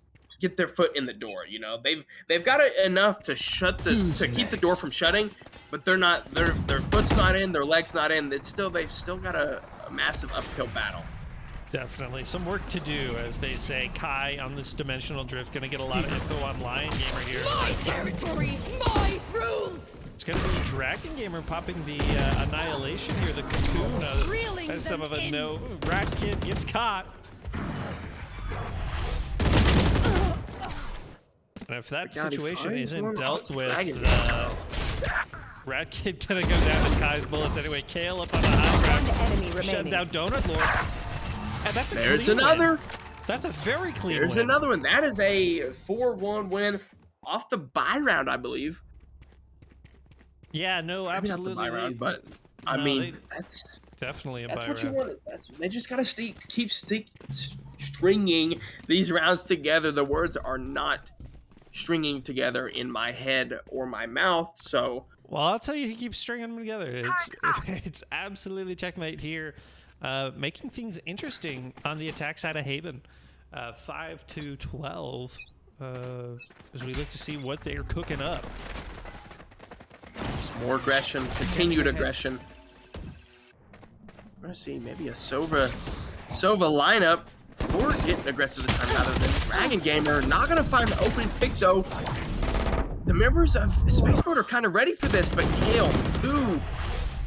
their foot in the door. You know, they've got it enough to keep the door from shutting, but they're not. Their foot's not in, their leg's not in. They've still got a massive uphill battle. Definitely some work to do, as they say. Kai on this dimensional drift gonna get a lot of info on Lion Gamer here. My territory, my rules. It's gonna be Dragon Gamer popping the annihilation here, the cocoon. As some of it know, Rat Kid gets caught. And if that situation isn't dealt with, Rat Kid gonna go down to Kai's bullets anyway. Kale up on the high ground. One enemy Shut remaining. down Donut Lord. And that's a There's clean another. Win. That's a very clean There's win. another one. That is a 4-1 win off the buy round, I believe. Yeah, no, Maybe not absolutely. the buy round, but I mean, that's definitely a that's buy what round. you want. They just gotta keep stringing these rounds together. The words are not stringing together in my head or my mouth. So, well, I'll tell you, he keeps stringing them together. It's absolutely Checkmate here, making things interesting on the attack side of Haven. 5-12, as we look to see what they're cooking up. just more aggression, continued aggression. We're gonna see maybe a Sova lineup. Or getting aggressive this time rather than Dragon Gamer. Not gonna find the opening pick though. The members of Space Mode are kind of ready for this, but Kale, 2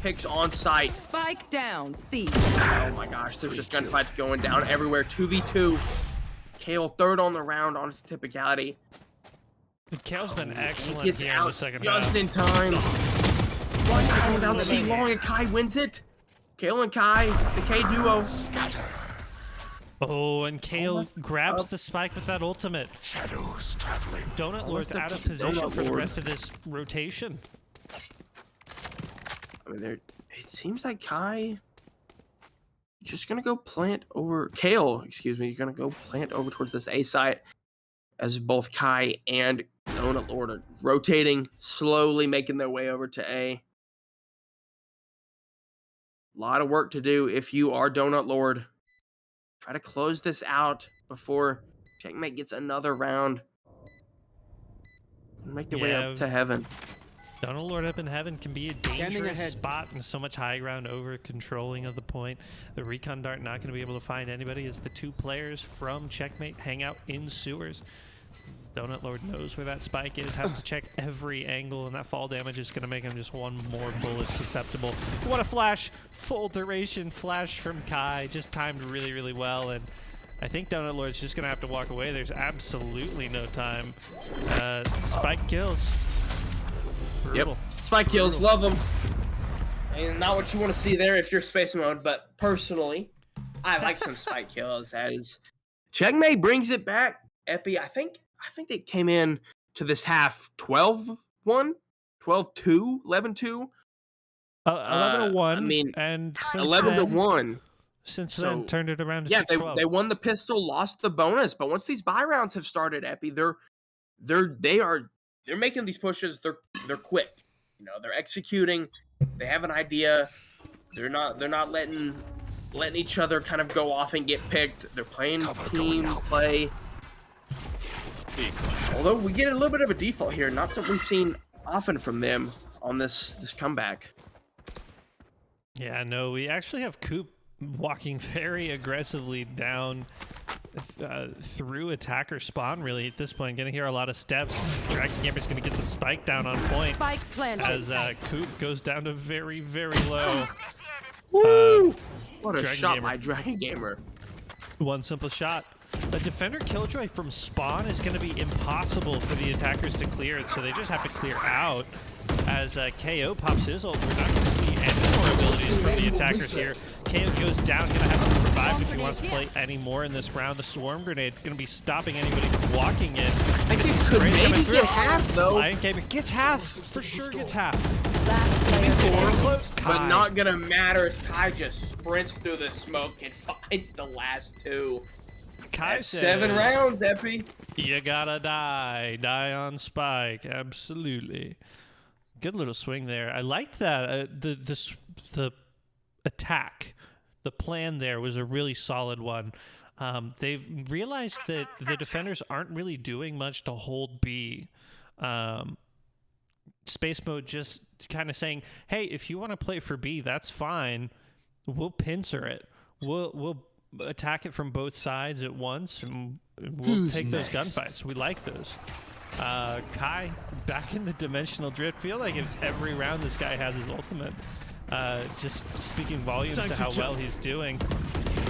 picks on site. Spike down, C. Oh my gosh, there's just gunfights going down everywhere. 2v2. Kale, third on the round on typicality. Kale's been excellent Gets here in out the second just half. in time. One down C long and Kai wins it. Kale and Kai, the K duo. Oh, and Kale Almost grabs up. the spike with that ultimate. Shadows traveling. Donut Lord's up out of to position Donut for the Lord. rest of this rotation. I mean, it seems like Kai just gonna go plant over Kale. Excuse me, you're gonna go plant over towards this A site as both Kai and Donut Lord are rotating, slowly making their way over to A. A lot of work to do if you are Donut Lord. Try to close this out before Checkmate gets another round. Make their way Yeah. up to heaven. Donut Lord up in heaven can be a dangerous ahead. spot and so much high ground over controlling of the point. The recon dart not going to be able to find anybody as the two players from Checkmate hang out in sewers. Donut Lord knows where that spike is, has to check every angle, and that fall damage is going to make him just one more bullet susceptible. What a flash! Full duration flash from Kai, just timed really, really well, and I think Donut Lord's just going to have to walk away. There's absolutely no time. Spike kills. Brutal. Yep. Spike kills, love them. And not what you want to see there if you're space mode, but personally, I like some spike kills. As Checkmate brings it back. Epi, I think they came in to this half 12-1, 12-2, 11-2. 11-1. I mean, and since 11-1. Since So, then, turned it around to Yeah, 6-12. they won the pistol, lost the bonus, but once these buy rounds have started, Epi, they're making these pushes. They're quick. You know, they're executing. They have an idea. They're not letting each other kind of go off and get picked. They're playing team play. Although we get a little bit of a default here, not something we've seen often from them on this comeback. Yeah, no, we actually have Coop walking very aggressively down through attacker spawn, really, at this point. Gonna hear a lot of steps. Dragon Gamer's gonna get the spike down on point Spike planted. as Coop goes down to very, very low. Woo! What a Dragon shot Gamer. by Dragon Gamer. One simple shot. The defender killjoy from spawn is going to be impossible for the attackers to clear it, so they just have to clear out. As KO pops his ult, we're not going to see any more abilities from the attackers here. KO goes down, going to have to revive if he wants to play any more in this round. The swarm grenade going to be stopping anybody from walking in. I think it could maybe get half, though. Lion Gamer gets half, for sure gets half. Last player Very standing. close. But Kai. not gonna matter as Kai just sprints through the smoke and finds the last two. Kai That's says, 7 rounds, Epi. You gotta die on spike. Absolutely. Good little swing there. I liked that. The attack, the plan there was a really solid one. They've realized that the defenders aren't really doing much to hold B. Space Mode just kind of saying, hey, if you want to play for B, that's fine. We'll pincer it. We'll attack it from both sides at once, and we'll take those gunfights. We like those. Kai back in the dimensional drift. Feel like it's every round this guy has his ultimate. Just speaking volumes to how well he's doing.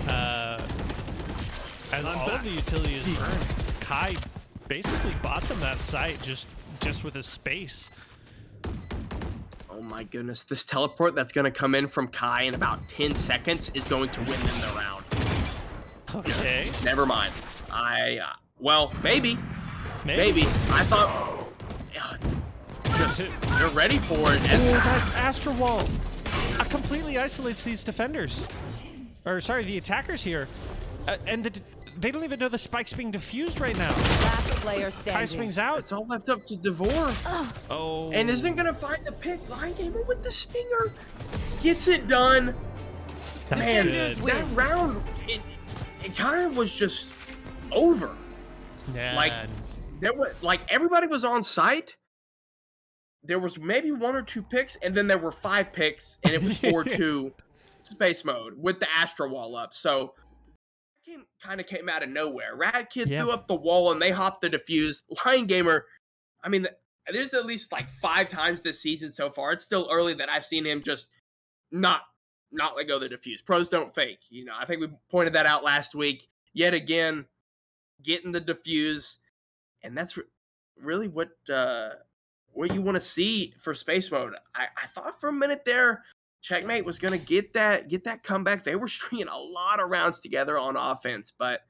As all of the utilities earned, Kai basically bought them that site just with his space. Oh my goodness, this teleport that's gonna come in from Kai in about 10 seconds is going to win them the round. Okay. Never mind. Well, maybe. Maybe. I thought, just they're ready for it. Oh, that Astro Wall completely isolates these defenders. Or sorry, the attackers here. And they don't even know the spike's being diffused right now. Last player Kai standing. swings out. It's all left up to Devore, Oh. and isn't gonna find the pick. Lion Gamer with the stinger gets it done. That's Man, good. that round, it kind of was just over. Yeah. Like there was everybody was on site. There was maybe 1 or 2 picks, and then there were 5 picks, and it was 4-2 space mode with the Astro Wall up. So kind of came out of nowhere. Rad Kid threw up the wall, and they hopped the defuse. Lion Gamer, I mean, there's at least like 5 times this season so far. It's still early that I've seen him just not let go of the defuse. Pros don't fake. You know, I think we pointed that out last week. Yet again, getting the defuse, and that's really what you want to see for space mode. I thought for a minute there, Checkmate was going to get that comeback. They were stringing a lot of rounds together on offense, but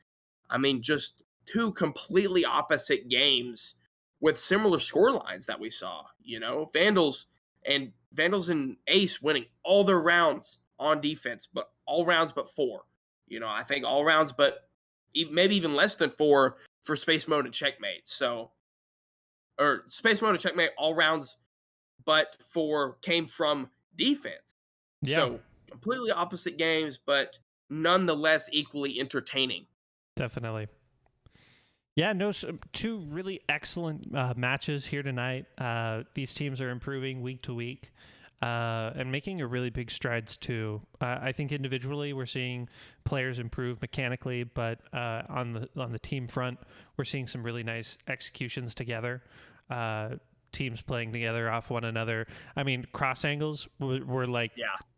I mean, just two completely opposite games with similar score lines that we saw. Vandals and Ace winning all their rounds on defense, but all rounds but 4. I think all rounds, but maybe even less than 4 for space mode and Checkmate. So, or space mode and Checkmate, all rounds but 4 came from defense. Yeah. So completely opposite games, but nonetheless equally entertaining. Definitely. Yeah, no, two really excellent matches here tonight. These teams are improving week to week and making a really big strides too. I think individually we're seeing players improve mechanically, but on the team front, we're seeing some really nice executions together. Teams playing together off one another. I mean, cross angles were like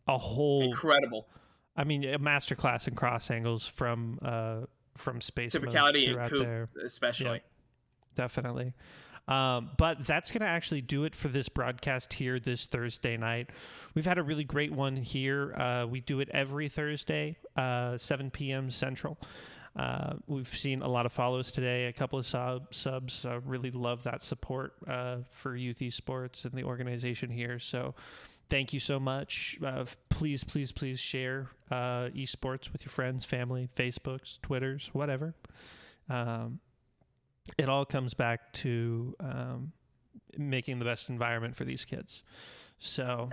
a whole incredible. I mean, a masterclass in cross angles from space typicality mode and Coop, there, especially. Yeah, definitely. But that's going to actually do it for this broadcast here this Thursday night. We've had a really great one here. We do it every Thursday, 7 p.m. Central. We've seen a lot of follows today, a couple of subs. Really love that support for Youth Esports and the organization here. So thank you so much. Please share esports with your friends, family, Facebooks, Twitters, whatever. It all comes back to making the best environment for these kids. So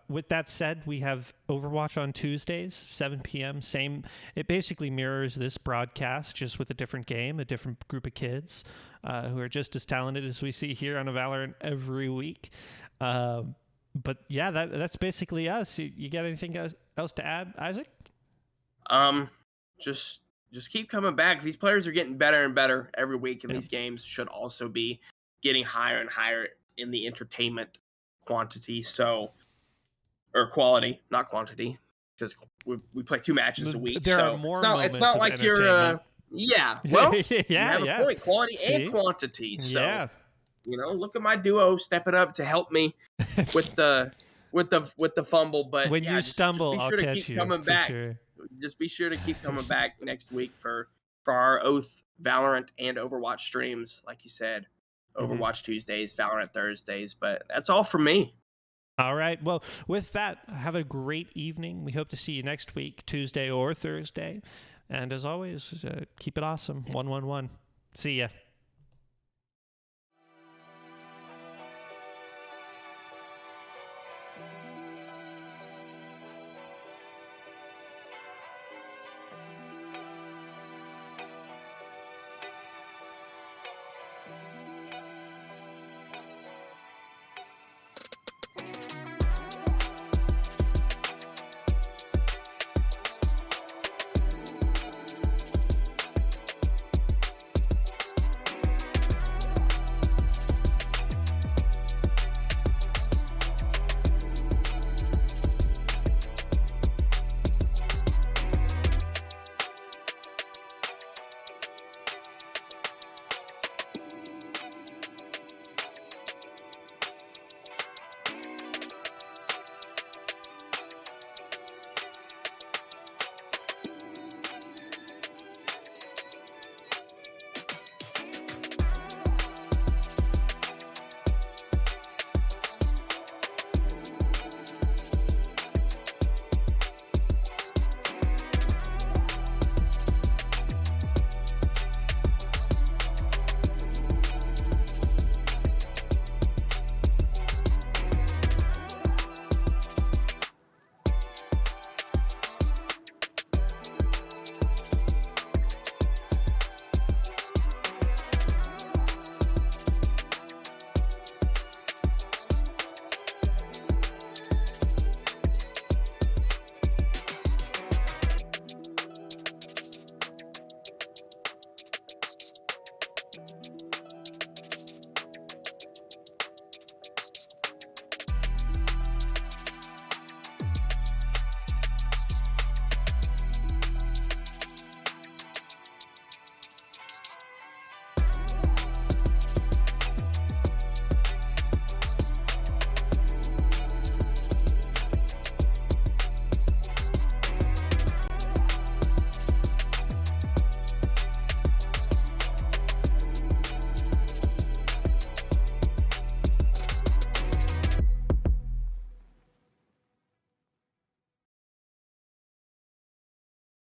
with that said, we have Overwatch on Tuesdays, 7 p.m. Same. It basically mirrors this broadcast, just with a different game, a different group of kids who are just as talented as we see here on a Valorant every week. But yeah, that's basically us. You got anything else to add, Isaac? Just keep coming back. These players are getting better and better every week, and these games should also be getting higher and higher in the entertainment quantity. Or quality, not quantity, because we play 2 matches a week. There are more moments. It's not like you're. Yeah. Well, you have a point. Quality and quantity. So, look at my duo stepping up to help me with the fumble. But when you stumble, just be sure I'll to catch keep coming back. Sure. Just be sure to keep coming back next week for our Oath, Valorant, and Overwatch streams. Like you said, Overwatch Tuesdays, Valorant Thursdays. But that's all for me. All right. Well, with that, have a great evening. We hope to see you next week, Tuesday or Thursday. And as always, keep it awesome. 111. See ya.